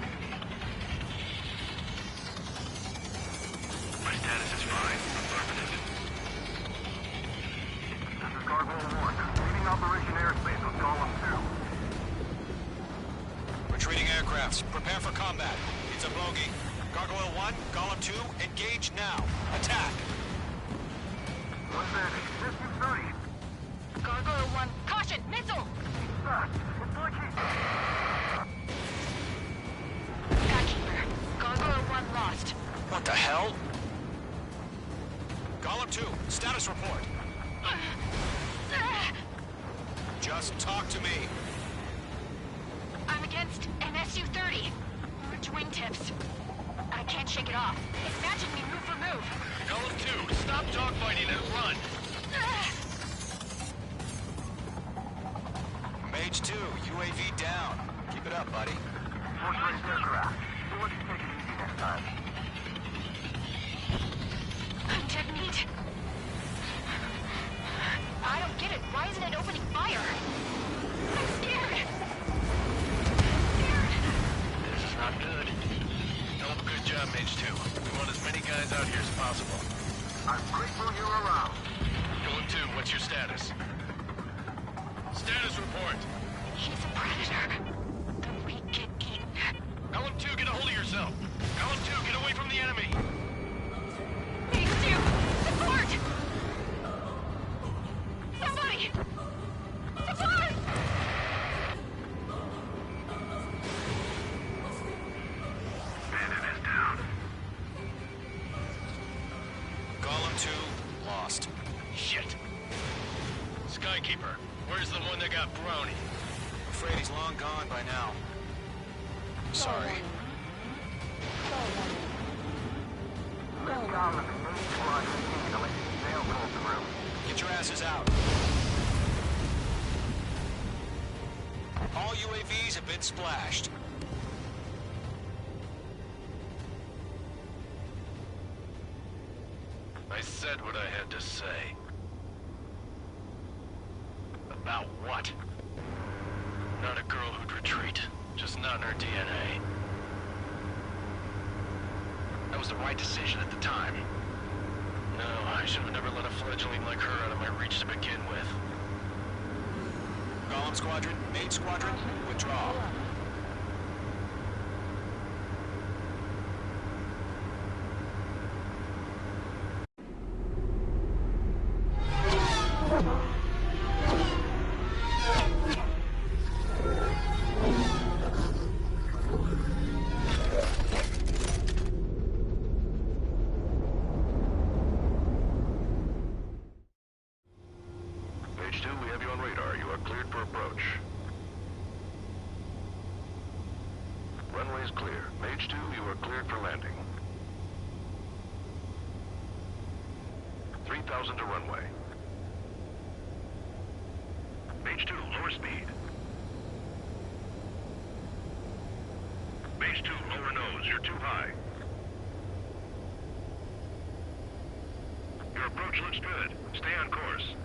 My status is fine. Affirmative. This is Gargoyle 1. Leaving Operation Airspace with Column 2. Retreating aircrafts, prepare for combat. It's a bogey. Gargoyle 1, Column 2, engage now. Attack! What's that? SU-30. Gargoyle 1, caution! Missile! It's like he... Skykeeper, Gargoyle 1 lost. What the hell? Column 2, status report. Just talk to me. I'm against an SU-30. Orange wingtips. I can't shake it off. It's matching me move for move. Column 2, stop dogfighting and run. Mage 2, UAV down. Keep it up, buddy. Force-raised aircraft. So let's take it easy next time. Technique. I don't get it. Why isn't it opening fire? I'm scared. This is not good. Hell of a good job, Mage 2. We want as many guys out here as possible. I'm grateful you're around. Column 2, what's your status? Status report. He's a predator. The weak get eaten. Column 2, get a hold of yourself. Column 2, get away from the enemy. These two! Support! Somebody! Support! Bandit is down. Column 2, lost. Shit. Skykeeper, where's the one that got brownie? Afraid he's long gone by now. Sorry. Let's down the main squad can handle it. They'll pull through. Get your asses out. All UAVs have been splashed. I said what I had to say. About what? Not a girl who'd retreat. Just not in her DNA. That was the right decision at the time. No, I should have never let a fledgling like her out of my reach to begin with. Column Squadron, Mage Squadron, withdraw. Page 2, we have you on radar. You are cleared for approach. Runway is clear. Page 2, you are cleared for landing. 3,000 to runway. Page 2, lower speed. Page 2, lower nose. You're too high. Your approach looks good. Stay on course.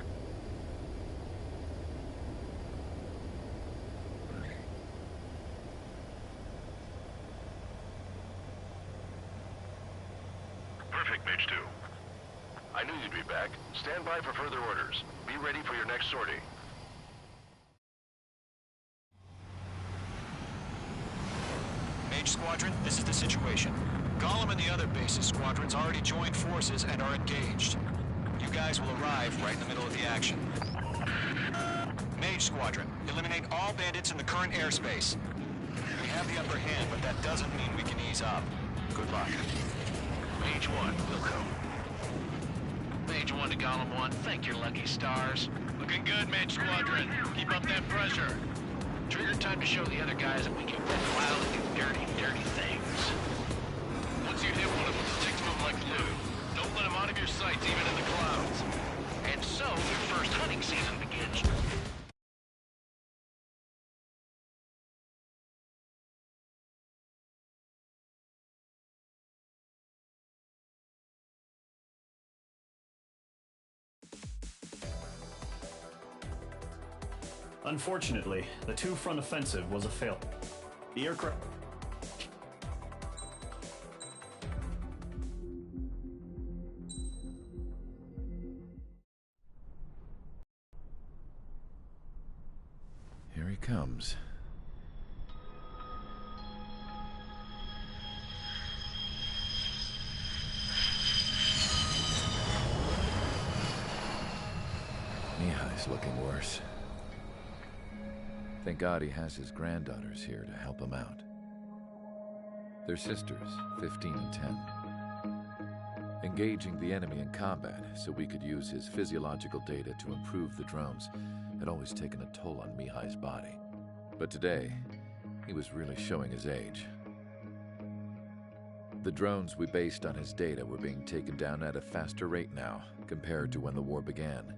Perfect, Mage 2. I knew you'd be back. Stand by for further orders. Be ready for your next sortie. Mage Mage Squadron, this is the situation. Gollum and the other bases squadrons already joined forces and are engaged. You guys will arrive right in the middle of the action. Mage Squadron, eliminate all bandits in the current airspace. We have the upper hand, but that doesn't mean we can ease up. Good luck. Mage 1, Wilco. Mage 1 to Gollum 1, thank your lucky stars. Looking good, Mage Squadron. Keep up that pressure. Trigger time to show the other guys that we can rip cloud and do dirty, dirty things. Once you hit one of them, stick to them like glue. Don't let them out of your sights, even in the clouds. And so, your first hunting season begins. Unfortunately, the two-front offensive was a failure. The aircraft... Here he comes. Mihai's looking worse. Thank God he has his granddaughters here to help him out. They're sisters, 15 and 10. Engaging the enemy in combat so we could use his physiological data to improve the drones had always taken a toll on Mihai's body. But today, he was really showing his age. The drones we based on his data were being taken down at a faster rate now compared to when the war began.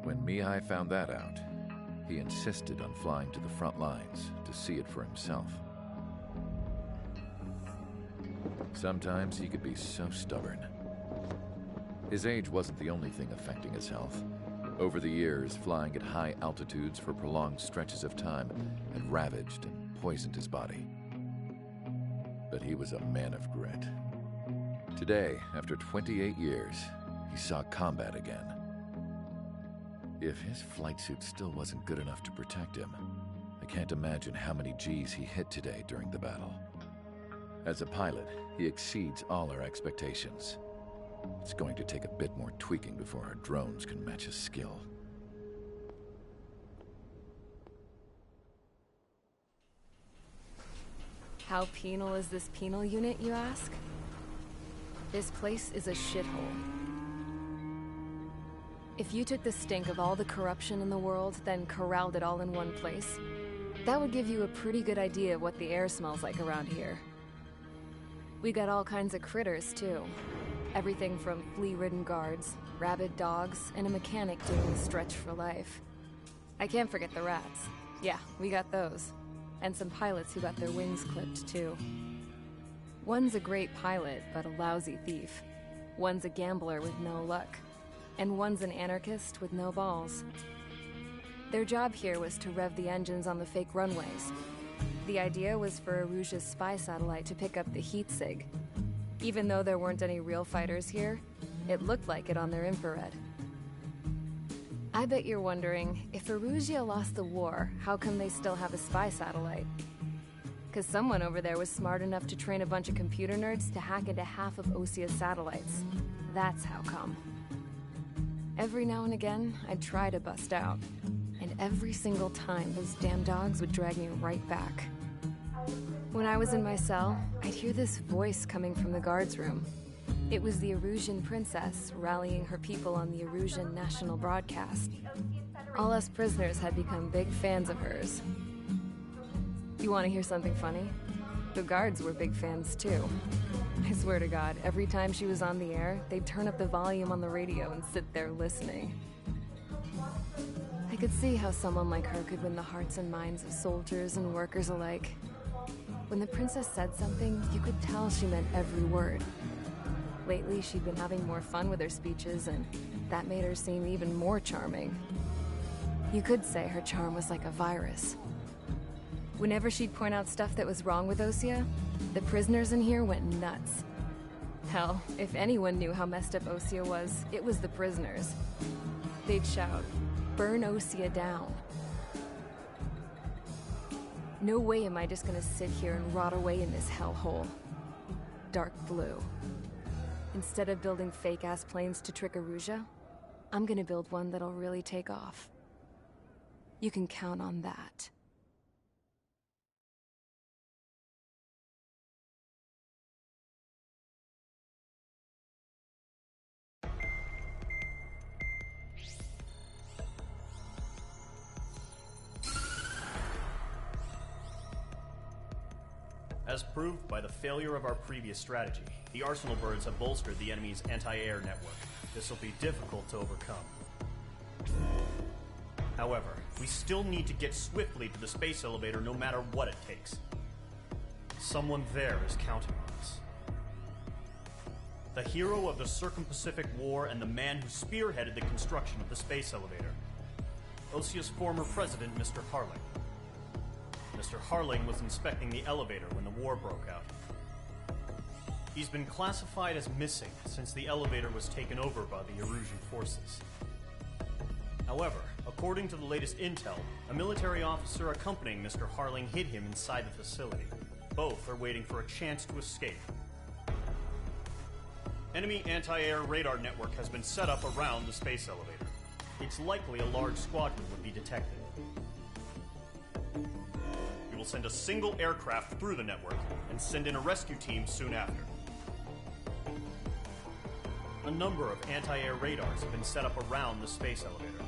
When Mihai found that out, he insisted on flying to the front lines to see it for himself. Sometimes he could be so stubborn. His age wasn't the only thing affecting his health. Over the years, flying at high altitudes for prolonged stretches of time had ravaged and poisoned his body. But he was a man of grit. Today, after 28 years, he saw combat again. If his flight suit still wasn't good enough to protect him, I can't imagine how many G's he hit today during the battle. As a pilot, he exceeds all our expectations. It's going to take a bit more tweaking before our drones can match his skill. How penal is this penal unit, you ask? This place is a shithole. If you took the stink of all the corruption in the world, then corralled it all in one place, that would give you a pretty good idea of what the air smells like around here. We got all kinds of critters, too. Everything from flea-ridden guards, rabid dogs, and a mechanic doing stretch for life. I can't forget the rats. Yeah, we got those. And some pilots who got their wings clipped, too. One's a great pilot, but a lousy thief. One's a gambler with no luck. And one's an anarchist with no balls. Their job here was to rev the engines on the fake runways. The idea was for Aruja's spy satellite to pick up the heat sig. Even though there weren't any real fighters here, it looked like it on their infrared. I bet you're wondering, if Aruja lost the war, how come they still have a spy satellite? 'Cause someone over there was smart enough to train a bunch of computer nerds to hack into half of Osia's satellites. That's how come. Every now and again, I'd try to bust out. And every single time, those damn dogs would drag me right back. When I was in my cell, I'd hear this voice coming from the guards room. It was the Erusian princess rallying her people on the Erusian national broadcast. All us prisoners had become big fans of hers. You want to hear something funny? The guards were big fans too. I swear to God, every time she was on the air, they'd turn up the volume on the radio and sit there listening. I could see how someone like her could win the hearts and minds of soldiers and workers alike. When the princess said something, you could tell she meant every word. Lately, she'd been having more fun with her speeches, and that made her seem even more charming. You could say her charm was like a virus. Whenever she'd point out stuff that was wrong with Osia, the prisoners in here went nuts. Hell, if anyone knew how messed up Osia was, it was the prisoners. They'd shout, "Burn Osia down." No way am I just gonna sit here and rot away in this hellhole. Dark blue. Instead of building fake-ass planes to trick Erusea, I'm gonna build one that'll really take off. You can count on that. As proved by the failure of our previous strategy, the Arsenal birds have bolstered the enemy's anti-air network. This will be difficult to overcome. However, we still need to get swiftly to the space elevator no matter what it takes. Someone there is counting on us. The hero of the Circum-Pacific War and the man who spearheaded the construction of the space elevator. Osia's former president, Mr. Harling. Mr. Harling was inspecting the elevator when the war broke out. He's been classified as missing since the elevator was taken over by the Erusian forces. However, according to the latest intel, a military officer accompanying Mr. Harling hid him inside the facility. Both are waiting for a chance to escape. Enemy anti-air radar network has been set up around the space elevator. It's likely a large squadron would be detected. We will send a single aircraft through the network and send in a rescue team soon after. A number of anti-air radars have been set up around the space elevator.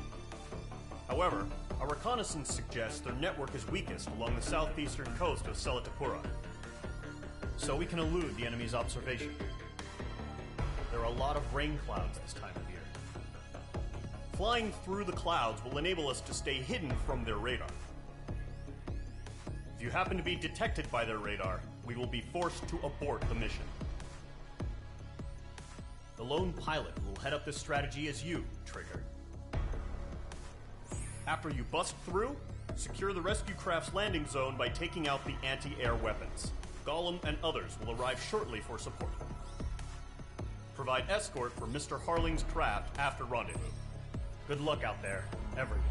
However, our reconnaissance suggests their network is weakest along the southeastern coast of Selatapura, so we can elude the enemy's observation. There are a lot of rain clouds this time of year. Flying through the clouds will enable us to stay hidden from their radar. If you happen to be detected by their radar, we will be forced to abort the mission. The lone pilot who will head up this strategy is you, Trigger. After you bust through, secure the rescue craft's landing zone by taking out the anti-air weapons. Gollum and others will arrive shortly for support. Provide escort for Mr. Harling's craft after rendezvous. Good luck out there, everyone.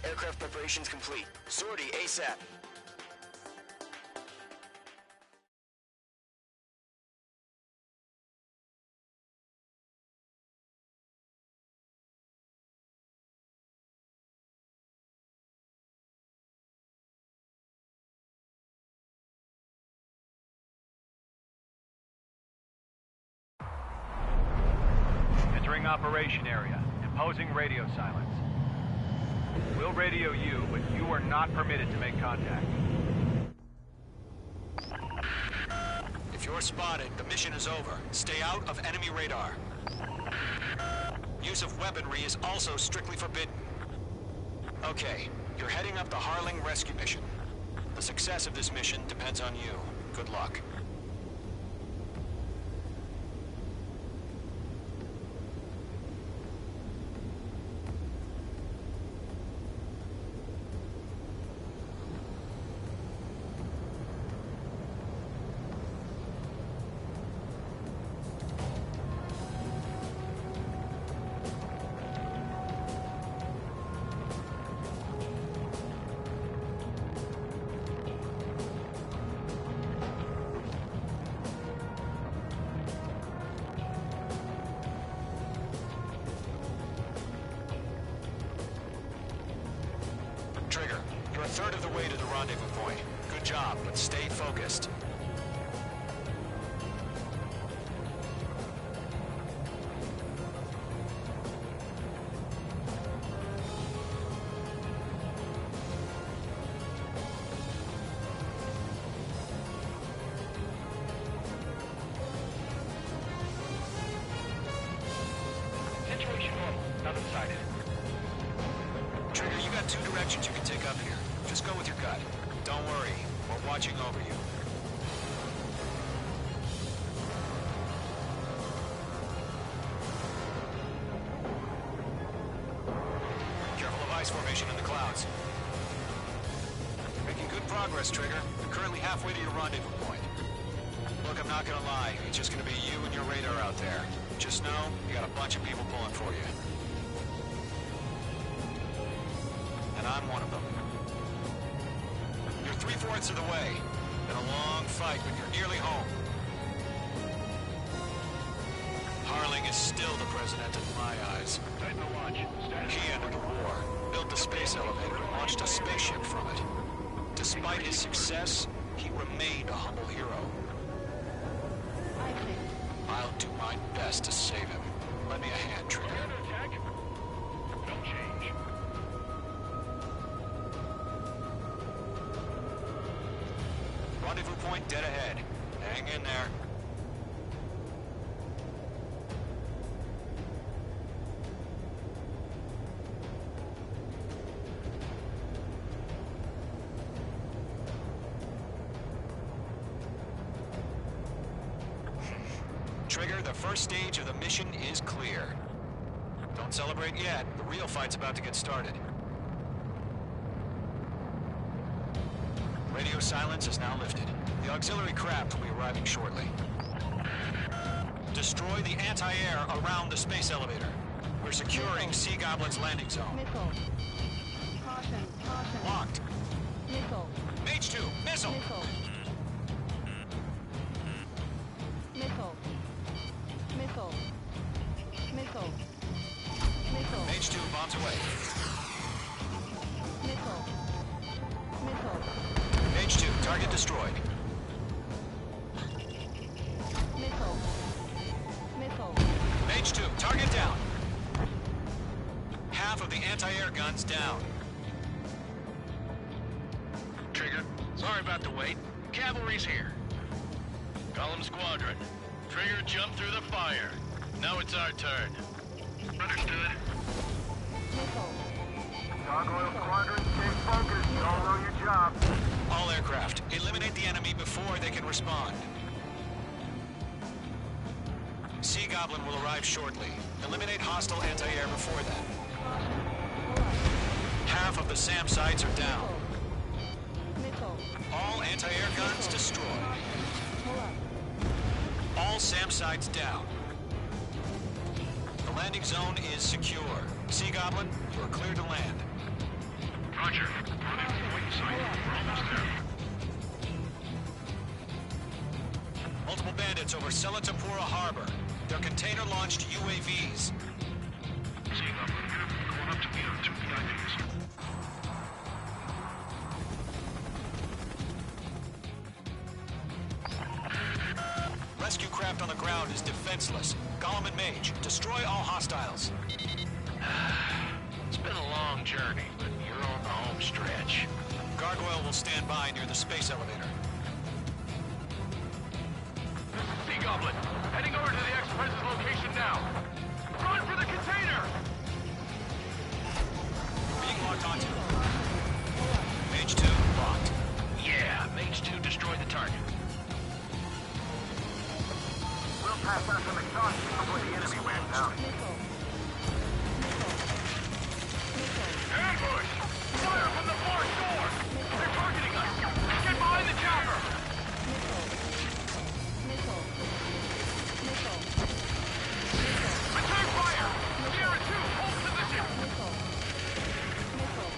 Aircraft preparations complete. Sortie ASAP. Entering operation area. Imposing radio silence. We'll radio you, but you are not permitted to make contact. If you're spotted, the mission is over. Stay out of enemy radar. Use of weaponry is also strictly forbidden. Okay, you're heading up the Harling rescue mission. The success of this mission depends on you. Good luck. third of the way to the rendezvous point. Good job, but stay focused. Situation normal. Nothing sighted. Trigger, you got two directions you can take up here. Just go with your gut. Don't worry, we're watching over you. Careful of ice formation in the clouds. You're making good progress, Trigger. You're currently halfway to your rendezvous point. Look, I'm not gonna lie. It's just gonna be you and your radar out there. Just know, you got a bunch of people pulling for you. And I'm one of them. You're 3/4 of the way. Been a long fight, but you're nearly home. Harling is still the president in my eyes. Tighten the watch. He ended the war, built the space elevator, and launched a spaceship from it. Despite his success, he remained a humble hero. I'll do my best to save him. Lend me a hand, Trigger. Attack? No change. Rendezvous point dead ahead. Hang in there. Trigger, the first stage of the mission is clear. Don't celebrate yet. The real fight's about to get started. Radio silence is now lifted. The auxiliary craft will be arriving shortly. Destroy the anti-air around the space elevator. We're securing Sea Goblin's landing zone. Missile. Caution, caution. Locked. Missile. Mage 2, missile! Missile. Missile. Missile. Missile. Missile. Mage 2, bombs away. Missile. Missile. Mage 2, target destroyed. Missile. Missile. Mage 2, target down. Half of the anti-air guns down. Trigger, sorry about the wait. Cavalry's here. Golem Squadron. Trigger jumped through the fire. Now it's our turn. Understood. Missile. Gargoyle Squadron, stay focused. You all know your job. All aircraft, eliminate the enemy before they can respond. Sea Goblin will arrive shortly. Eliminate hostile anti-air before then. Half of the SAM sites are down. Missile. All anti-air guns destroyed. All SAM sites down. The landing zone is secure. Sea Goblin, you are clear to land. Roger. Wait sight. We're almost there. Multiple bandits over Selatapura Harbor. They're container-launched UAVs. Seeing up. Going up to meet our two VIPs. Rescue craft on the ground is defenseless. Golem and Mage, destroy all hostiles. It's been a long journey, but you're on the home stretch. Gargoyle will stand by near the space elevator. Sea Goblin, heading over to the Express's location now. Run for the container! Being locked onto. Mage 2, locked. Yeah, Mage 2 destroyed the target. We'll pass out some exhaustion before the enemy wears down. Ambush! Fire from the far shore! They're targeting us! Get behind the chopper! Missile. Missile. Return fire! Sierra 2, hold position! Missile. Missile.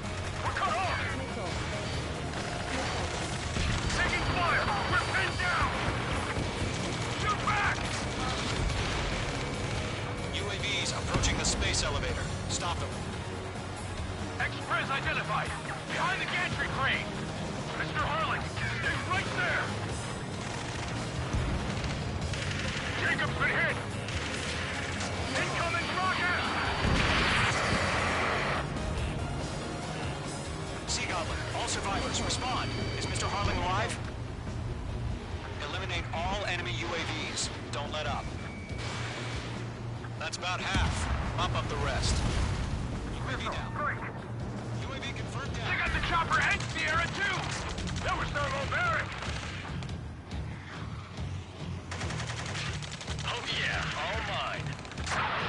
crane. Mr. Harlan, stay right there! Jacob's been hit! Incoming rocket! Sea Goblin, all survivors, respond. Is Mr. Harlan alive? Eliminate all enemy UAVs. Don't let up. That's about half. Mop up the rest. UAV down. UAV confirmed down. They got the chopper and Sierra too! That was thermobaric! Oh yeah, all mine.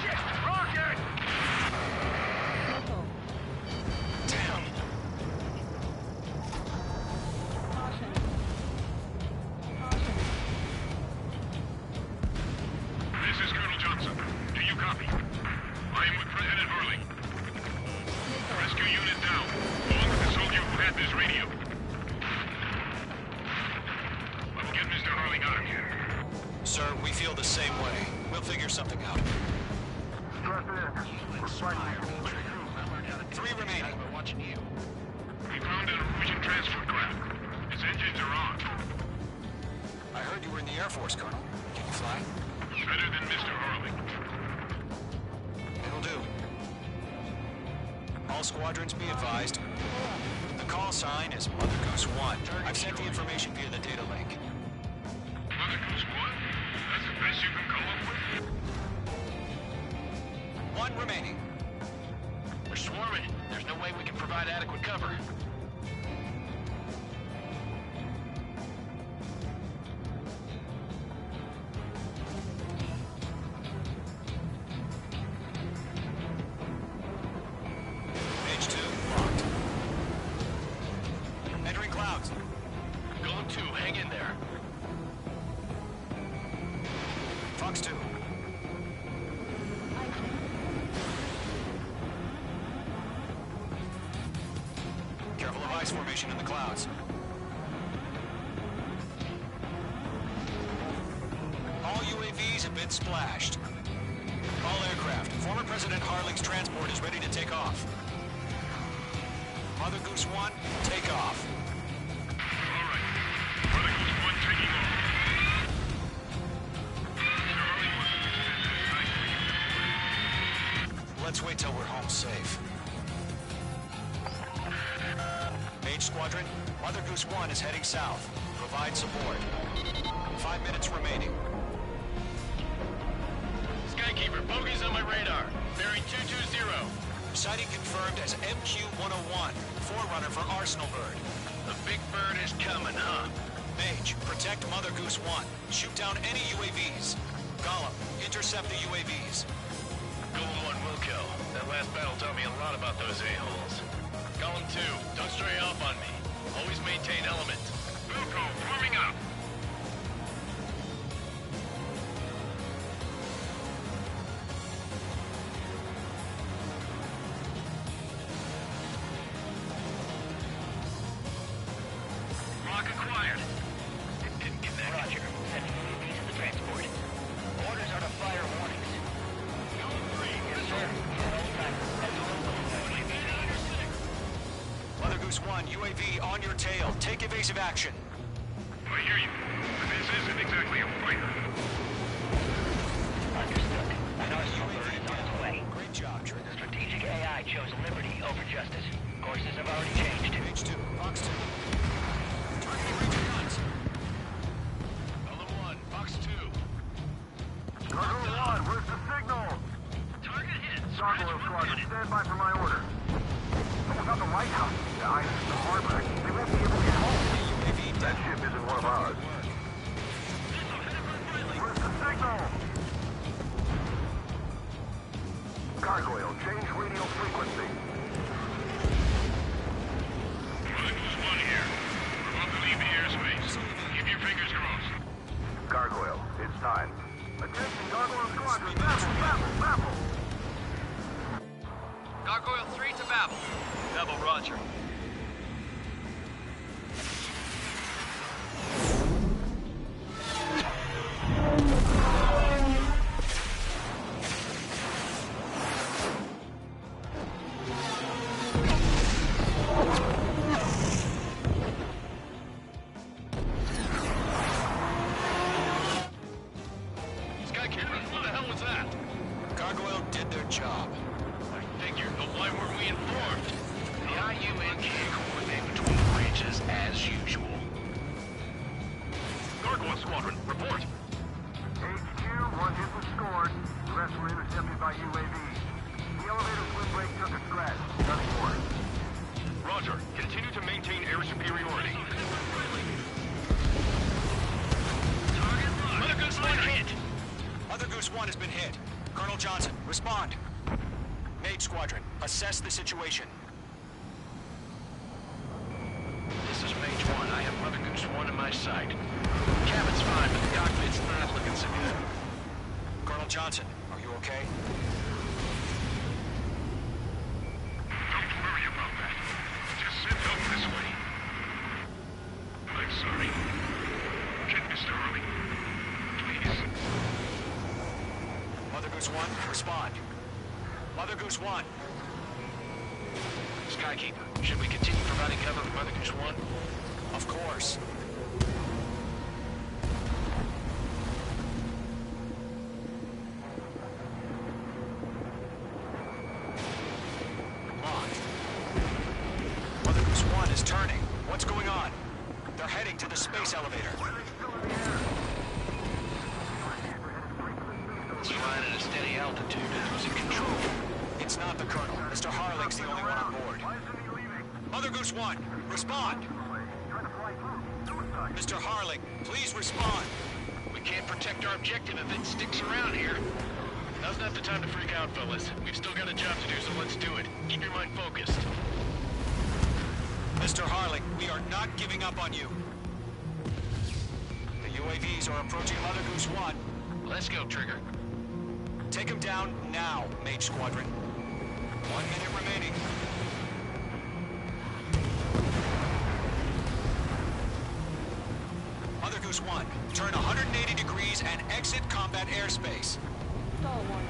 Shit! Rocket! Missile. Damn. Caution. Caution. This is Colonel Johnson. Do you copy? I am with President Hurley. Rescue unit down, along with the soldier who had this radio. I will get Mr. Hurley out of here. Sir, we feel the same way. We'll figure something out. Three remaining. We're watching you. We found an Norwegian transport craft. Its engines are on. I heard you were in the Air Force, Colonel. Can you fly? Better than Mr. Hurley. It'll do. All squadrons be advised. The call sign is Mother Goose 1. I've sent the information via the data link. Mother Goose 1? That's the best you can come up with? One remaining. We're swarming. There's no way we can provide adequate cover. Page 2, locked. Entering clouds. Golem 2, hang in there. Fox 2. Careful of ice formation in the clouds. All UAVs have been splashed. All aircraft. Former President Harling's transport is ready to take off. Mother Goose 1, take off. All right. Mother Goose 1 taking off. Mr. Hurley wants to Let's wait till we're home safe. Mage Squadron, Mother Goose 1 is heading south. Provide support. 5 minutes remaining. Skykeeper, bogeys on my radar. Bearing 220. Sighting confirmed as MQ-101, forerunner for Arsenal Bird. The big bird is coming, huh? Mage, protect Mother Goose 1. Shoot down any UAVs. Gollum, intercept the UAVs. Golem 1 will kill. That last battle taught me a lot about those a-holes. Golem 2, don't stray off on me. Always maintain element. Wilco, forming up. Lock acquired. Didn't get that. Roger. Send UAVs to the transport. Orders are to fire warnings. Golem 3, yes, sir. Mother Goose 1, UAV on your tail. Take evasive action. I hear you. But this isn't exactly a fighter. Understood. An Arsenal bird is on its way. Great job, Trigger. Strategic AI chose liberty over justice. Courses have already changed. Page 2, Fox 2. Targeting Ranger guns. Golem 1, Fox 2. Gargoyle 1, where's the signal? Target hit. Gargoyle Squadron, stand by for my order. About the lighthouse, guys. The harbor. They won't be able to get home. UAV That down. ship isn't one of ours. Where's the signal? Gargoyle, change radio frequency. Mother Goose 1 here. We're about to leave the airspace. Keep your fingers crossed. Gargoyle, it's time. Attention, Gargoyle Squadron. Babble. Gargoyle 3 to Babel. Babel, roger. Squadron. Report. HQ, one hit was scored. The rest were intercepted by UAVs. The elevator's windbreak took a scratch. Nothing more. Roger. Continue to maintain air superiority. Mother Goose 1 hit. Mother Goose 1 has been hit. Colonel Johnson, respond. Mage Squadron, assess the situation. This is Mage 1. I have Mother Goose 1 in my sight. Cabin's fine, but the cockpit's not looking so good. Colonel Johnson, are you okay? Don't worry about that. Just send help this way. I'm sorry. Get Mr. Hurley. Please. Mother Goose 1, respond. Mother Goose 1. Skykeeper, should we continue providing cover for Mother Goose 1? Of course. Come on. Mother Goose 1 is turning. What's going on? They're heading to the space elevator. It's flying at a steady altitude. Who's in control? It's not the Colonel. Mr. Harling's the only one on board. Mother Goose 1, respond! Mr. Harling, please respond! We can't protect our objective if it sticks around here. Now's not the time to freak out, fellas. We've still got a job to do, so let's do it. Keep your mind focused. Mr. Harling, we are not giving up on you. The UAVs are approaching Mother Goose 1. Let's go, Trigger. Take him down now, Mage Squadron. 1 minute remaining. Mother Goose 1, turn 180 degrees and exit combat airspace. Stall warning.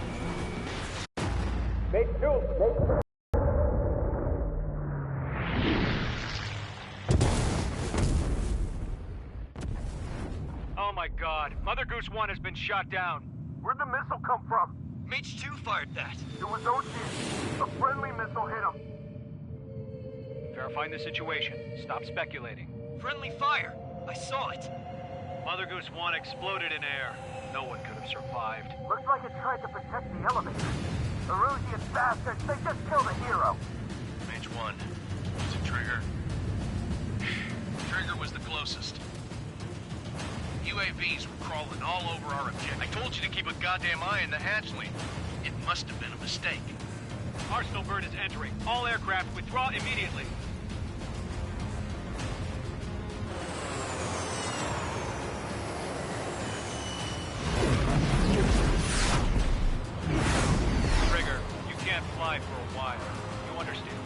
Oh my god, Mother Goose 1 has been shot down. Where'd the missile come from? Mage 2 fired that. It was Ocean. A friendly missile hit him. Verifying the situation. Stop speculating. Friendly fire. I saw it. Mother Goose 1 exploded in air. No one could have survived. Looks like it tried to protect the elevator. The Rusian bastards, they just killed a hero. Mage 1. Was it Trigger? Trigger was the closest. UAVs were crawling all over our objective. I told you to keep a goddamn eye on the hatchling. It must have been a mistake. Arsenal bird is entering. All aircraft withdraw immediately. Trigger, you can't fly for a while. You understand?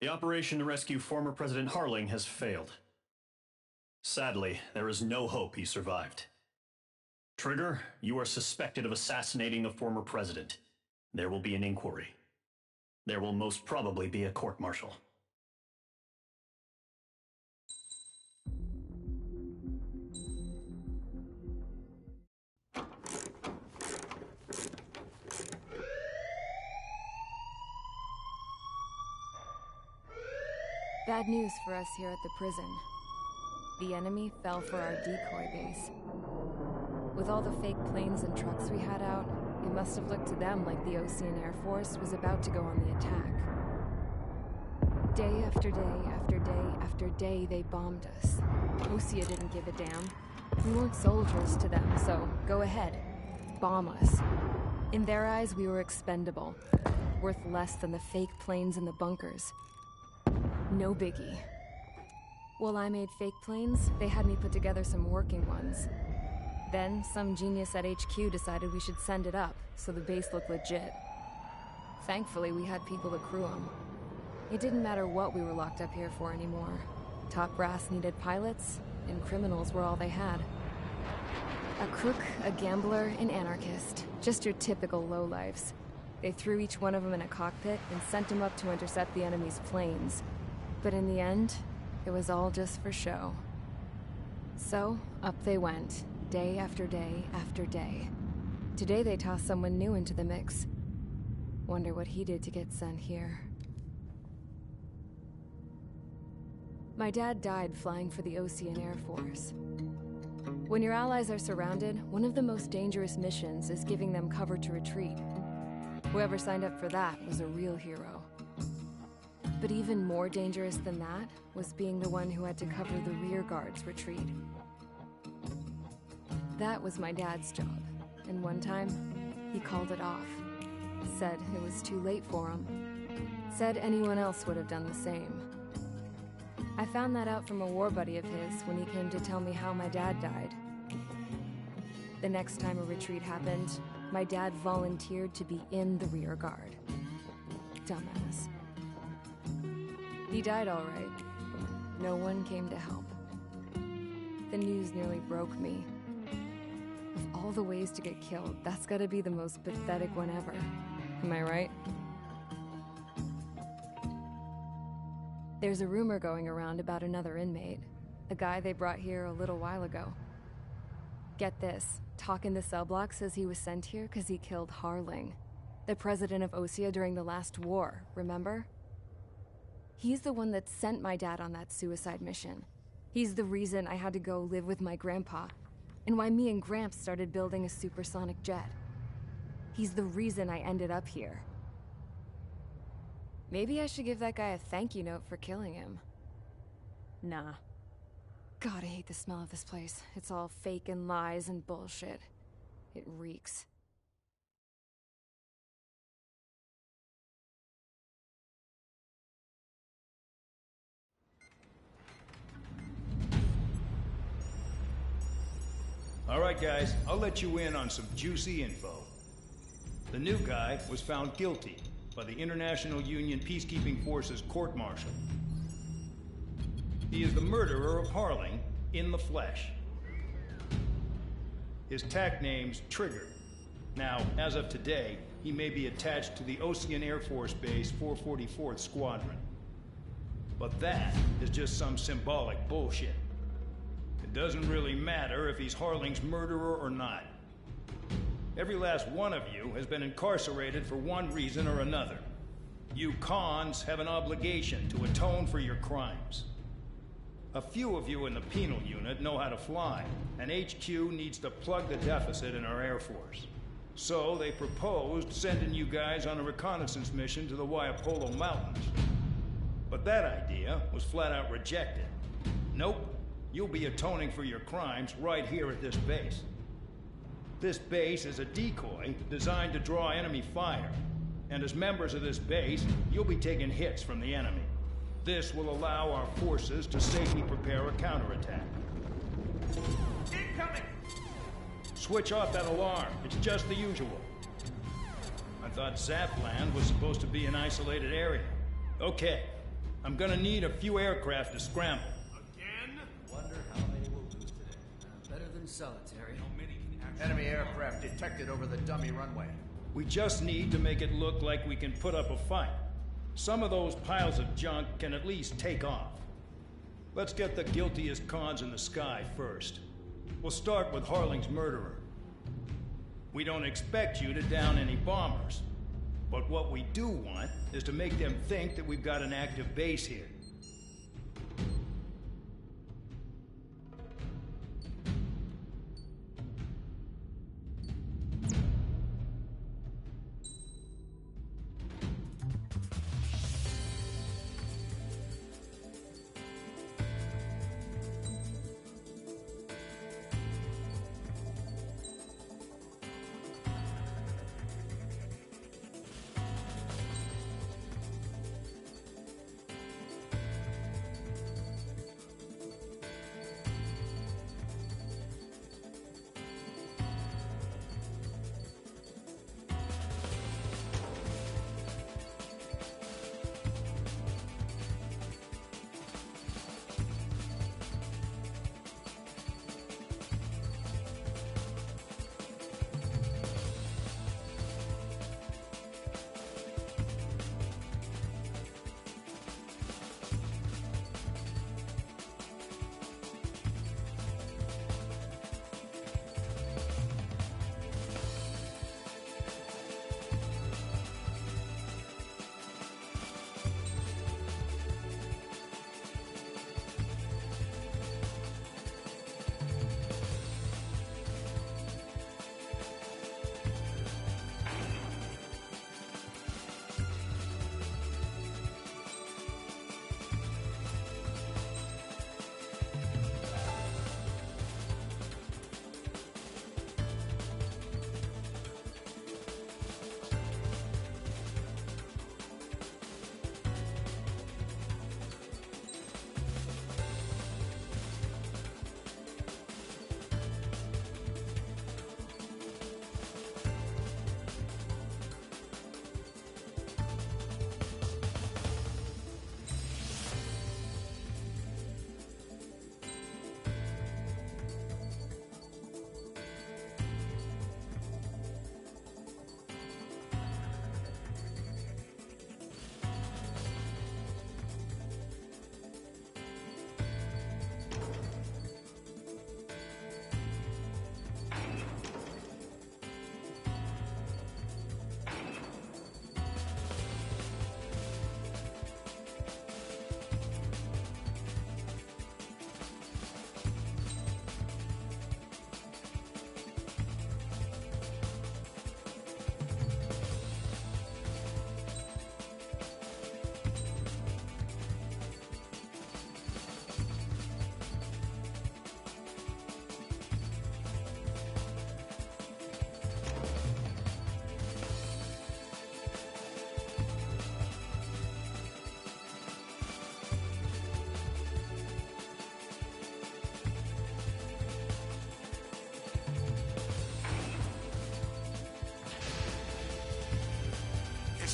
The operation to rescue former President Harling has failed. Sadly, there is no hope he survived. Trigger, you are suspected of assassinating the former president. There will be an inquiry. There will most probably be a court-martial. Bad news for us here at the prison. The enemy fell for our decoy base. With all the fake planes and trucks we had out, it must have looked to them like the Ocean Air Force was about to go on the attack. Day after day after day after day, they bombed us. Osea didn't give a damn. We weren't soldiers to them, so go ahead. Bomb us. In their eyes, we were expendable. Worth less than the fake planes in the bunkers. No biggie. While I made fake planes, they had me put together some working ones. Then, some genius at HQ decided we should send it up, so the base looked legit. Thankfully, we had people to crew them. It didn't matter what we were locked up here for anymore. Top brass needed pilots, and criminals were all they had. A crook, a gambler, an anarchist. Just your typical lowlifes. They threw each one of them in a cockpit and sent them up to intercept the enemy's planes. But in the end, It was all just for show. So, up they went, day after day after day. Today they tossed someone new into the mix. Wonder what he did to get sent here. My dad died flying for the Ocean Air Force. When your allies are surrounded, one of the most dangerous missions is giving them cover to retreat. Whoever signed up for that was a real hero. But even more dangerous than that was being the one who had to cover the rear guard's retreat. That was my dad's job, and one time, he called it off. Said it was too late for him. Said anyone else would have done the same. I found that out from a war buddy of his when he came to tell me how my dad died. The next time a retreat happened, my dad volunteered to be in the rear guard. Dumbass. He died all right. No one came to help. The news nearly broke me. Of all the ways to get killed, that's gotta be the most pathetic one ever. Am I right? There's a rumor going around about another inmate. A guy they brought here a little while ago. Get this, talk in the cell block says he was sent here because he killed Harling, the president of Osea during the last war, remember? He's the one that sent my dad on that suicide mission. He's the reason I had to go live with my grandpa, and why me and Gramps started building a supersonic jet. He's the reason I ended up here. Maybe I should give that guy a thank you note for killing him. Nah. God, I hate the smell of this place. It's all fake and lies and bullshit. It reeks. All right, guys, I'll let you in on some juicy info. The new guy was found guilty by the International Union Peacekeeping Forces court-martial. He is the murderer of Harling in the flesh. His tack name's Trigger. Now, as of today, he may be attached to the Ocean Air Force Base 444th Squadron. But that is just some symbolic bullshit. It doesn't really matter if he's Harling's murderer or not. Every last one of you has been incarcerated for one reason or another. You cons have an obligation to atone for your crimes. A few of you in the penal unit know how to fly, and HQ needs to plug the deficit in our Air Force. So they proposed sending you guys on a reconnaissance mission to the Waiapolo Mountains. But that idea was flat out rejected. Nope. You'll be atoning for your crimes right here at this base. This base is a decoy designed to draw enemy fire. And as members of this base, you'll be taking hits from the enemy. This will allow our forces to safely prepare a counterattack. Incoming! Switch off that alarm. It's just the usual. I thought Zapland was supposed to be an isolated area. Okay. I'm gonna need a few aircraft to scramble. Wonder how many will lose today. Better than solitary. Enemy aircraft detected over the dummy runway. We just need to make it look like we can put up a fight. Some of those piles of junk can at least take off. Let's get the guiltiest cons in the sky first. We'll start with Harling's murderer. We don't expect you to down any bombers. But what we do want is to make them think that we've got an active base here.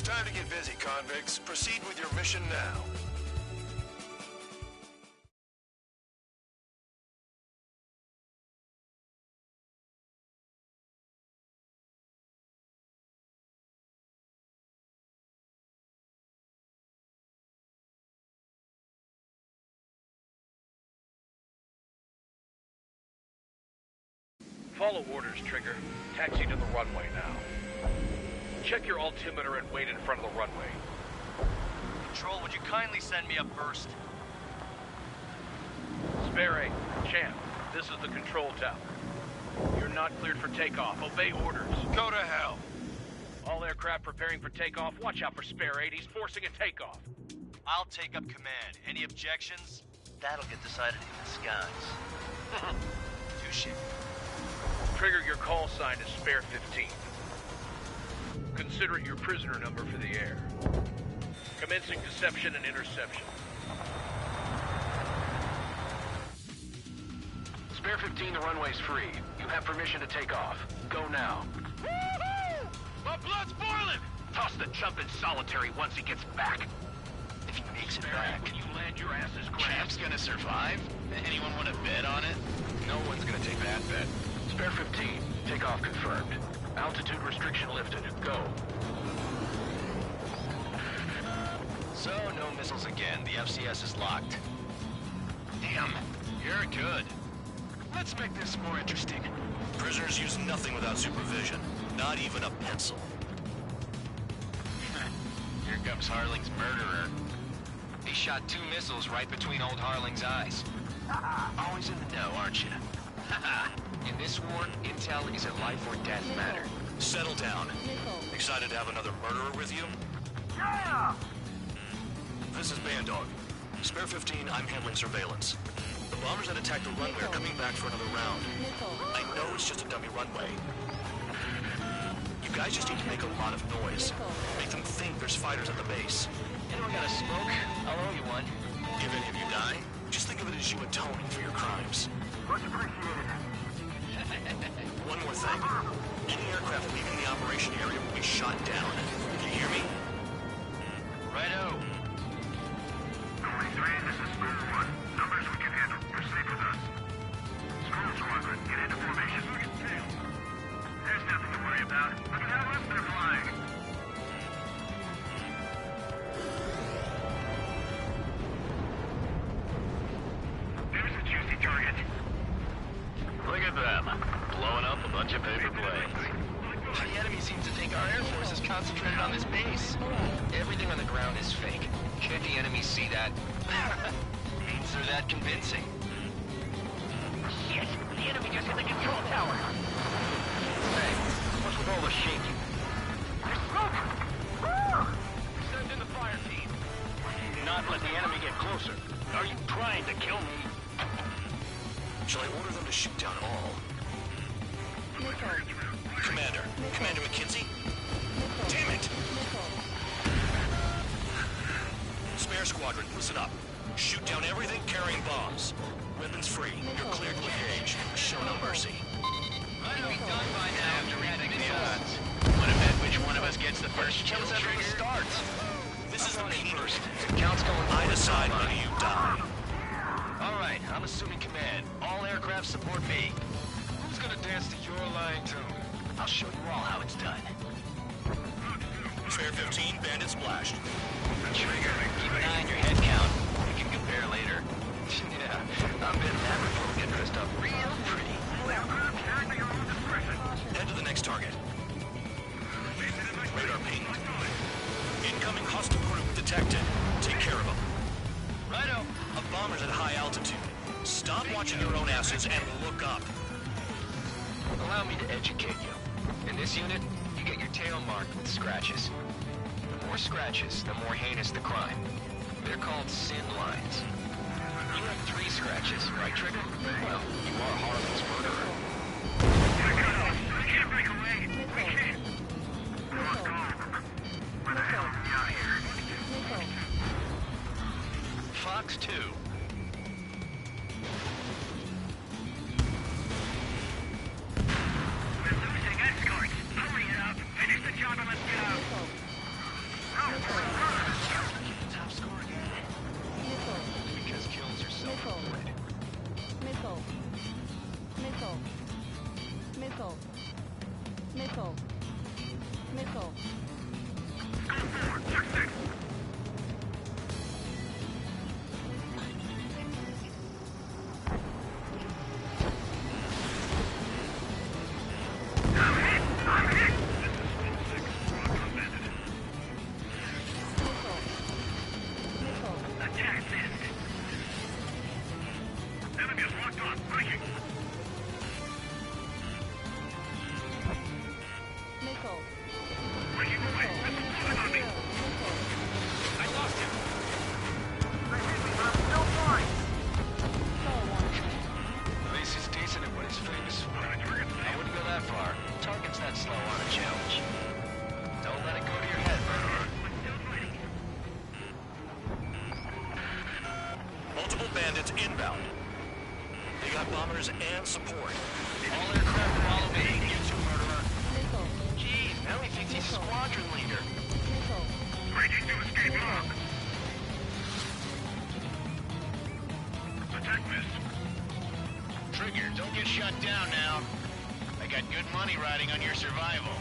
time to get busy, convicts. Proceed with your mission now. Follow orders, Trigger. Taxi to the runway now. Check your altimeter and wait in front of the runway. Control, would you kindly send me up first? Spare 8, Champ, this is the control tower. You're not cleared for takeoff. Obey orders. Go to hell. All aircraft preparing for takeoff. Watch out for Spare 8. He's forcing a takeoff. I'll take up command. Any objections? That'll get decided in the skies. Touche. Trigger, your call sign is Spare 15. Consider it your prisoner number for the air. Commencing deception and interception. Spare 15, the runway's free. You have permission to take off. Go now. Woohoo! My blood's boiling! Toss the chump in solitary once he gets back. If he makes it back. When you land, your ass is grabbed. Champ's gonna survive? Anyone want to bet on it? No one's gonna take that bet. Spare 15, takeoff confirmed. Altitude restriction lifted. Go. So, no missiles again. The FCS is locked. Damn, you're good. Let's make this more interesting. Prisoners use nothing without supervision. Not even a pencil. Here comes Harling's murderer. He shot 2 missiles right between old Harling's eyes. Always in the know, aren't you? In this war, intel is a life or death matter. Settle down. Excited to have another murderer with you? Yeah! This is Bandog. Spare 15, I'm handling surveillance. The bombers that attacked the runway are coming back for another round. I know it's just a dummy runway. You guys just need to make a lot of noise. Make them think there's fighters at the base. Anyone got a smoke? I'll owe you one. If any of you die, just think of it as you atoning for your crimes. Much appreciated. One more thing. Any aircraft leaving the operation area will be shot down. Can you hear me? Righto. Only 3, this is Spur 1. Numbers we can handle. You're safe with us. Scroll Squadron, get into formation. There's nothing to worry about. Look at how up they're flying. There's a juicy target. Look at them. Blowing up a bunch of paper planes. The enemy seems to think our Air Force is concentrated on this base. Everything on the ground is fake. Can't the enemy see that? Means they're that convincing. Shit! The enemy just hit the control tower! Hey, what's with all the shaking? There's smoke! Send in the fire team. Not let the enemy get closer. Are you trying to kill me? Shall I order them to shoot down all? Commander McKinsey? Damn it! Spare Squadron, listen up. Shoot down everything carrying bombs. Weapons free. You're cleared to engage. Show no mercy. Might be done by now after reading the odds. Wanna bet which one of us gets the first kill Kills after the start. This is the Peters. Count's going. I decide whether you die. All right, I'm assuming command. All aircraft support me. Who's gonna dance to your line tune? I'll show you all how it's done. Spare 15, bandit splashed. Trigger, keep an eye on your head count. We can compare later. Yeah, I'm betting that will get dressed up real pretty. Head to the next target. Radar ping. Incoming hostile group detected. Take care of them. Righto. A bomber's at high altitude. Stop watching your own asses and look up. Allow me to educate you. In this unit, you get your tail marked with scratches. The more scratches, the more heinous the crime. They're called sin lines. You have 3 scratches, right, Trigger? Well, you are Harling's murderer. We can't break away. We can't. Where the hell are we out here? Fox 2. We're losing escorts. Hurry it up. Finish the job and let's get out. multiple bandits inbound. They got bombers and support. All aircraft follow me. You too, murderer. Nickel. Jeez, now he thinks he's squadron leader. Nickel. Ready to escape lock. Attack miss. Trigger, don't get shut down now. I got good money riding on your survival.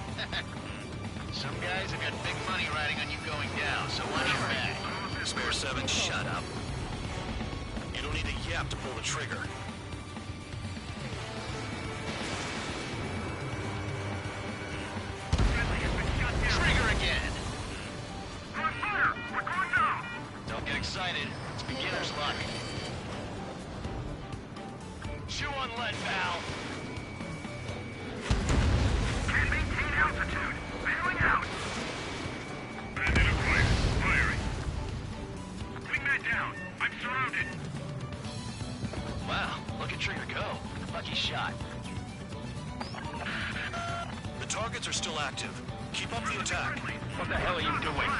Some guys have got big money riding on you going down, so watch your back. Spare 7, shut up. You don't need a yap to pull the trigger. Trigger again! On fire! We're going down! Don't get excited. It's beginner's luck. Chew on lead, pal. Can't maintain altitude. Bailing out. Bandit acquired. Firing. Bring that down. I'm surrounded. Wow, look at Trigger go. Lucky shot. The targets are still active. Keep up the attack. What the hell are you doing?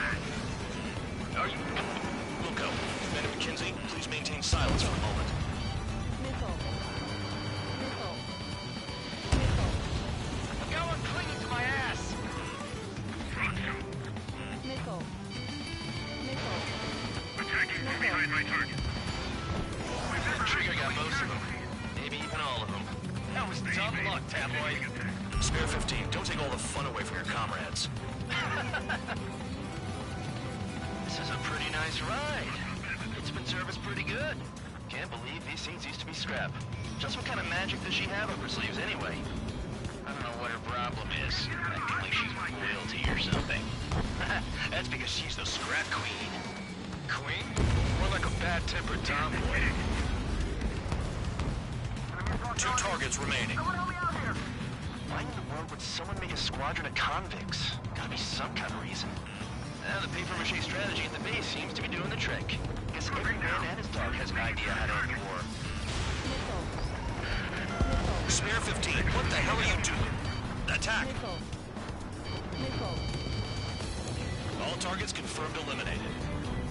Are you... Wilco, Commander McKenzie, please maintain silence for a moment. Nickel. Nickel. Got one clinging to my ass. Nickel. Nickel. Attacking from behind my target. Trigger got most of them. Maybe even all of them. That was tough luck, tabloid. Spare 15, don't take all the fun away from your comrades. This is a pretty nice ride. It's been serviced pretty good. Can't believe these things used to be scrap. Just what kind of magic does she have up her sleeves anyway? I don't know what her problem is. Acting like she's royalty or something. That's because she's the scrap queen. Queen? More like a bad-tempered tomboy. 2 targets remaining. Why in the world would someone make a squadron of convicts? Gotta be some kind of reason. The paper-mache strategy at the base seems to be doing the trick. Guess every man and his dog has an idea how to end the war. Spare 15, what the hell are you doing? Attack! Nickel. Nickel. All targets confirmed eliminated.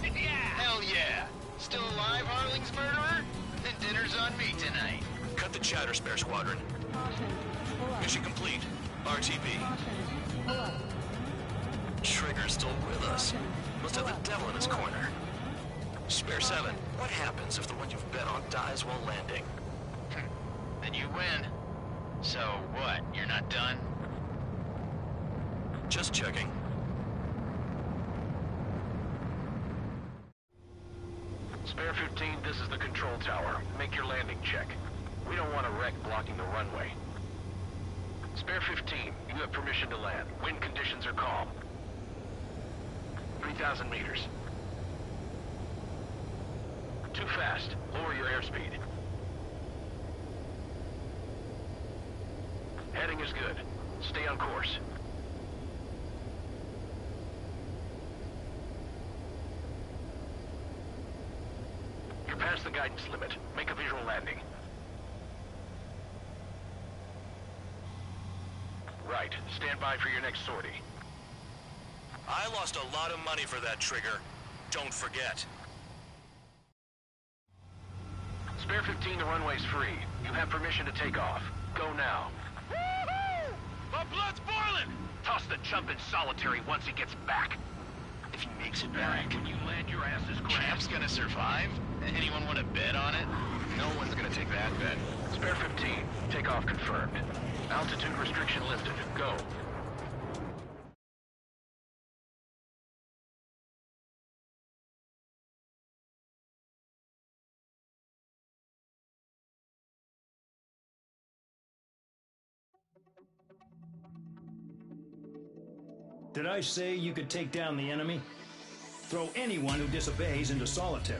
Hell yeah! Still alive, Harling's murderer? Then dinner's on me tonight. Cut the chatter, Spare Squadron. Caution. Pull up. Mission complete. RTB. Caution. Pull up. Trigger's still with us. Must have the devil in his corner. Spare 7, what happens if the one you've bet on dies while landing? Then you win. So what, you're not done? Just checking. Spare 15, this is the control tower. Make your landing check. We don't want a wreck blocking the runway. Spare 15, you have permission to land. Wind conditions are calm. 3,000 meters. Too fast. Lower your airspeed. Heading is good. Stay on course. You're past the guidance limit. Make a visual landing. Right. Stand by for your next sortie. I lost a lot of money for that Trigger. Don't forget. Spare 15, the runway's free. You have permission to take off. Go now. Woohoo! My blood's boiling! Toss the chump in solitary once he gets back. If he makes it back, Can you land your asses Champ's gonna survive? Anyone want to bet on it? No one's gonna take that bet. Spare 15. Takeoff confirmed. Altitude restriction lifted. Go. Did I say you could take down the enemy? Throw anyone who disobeys into solitary.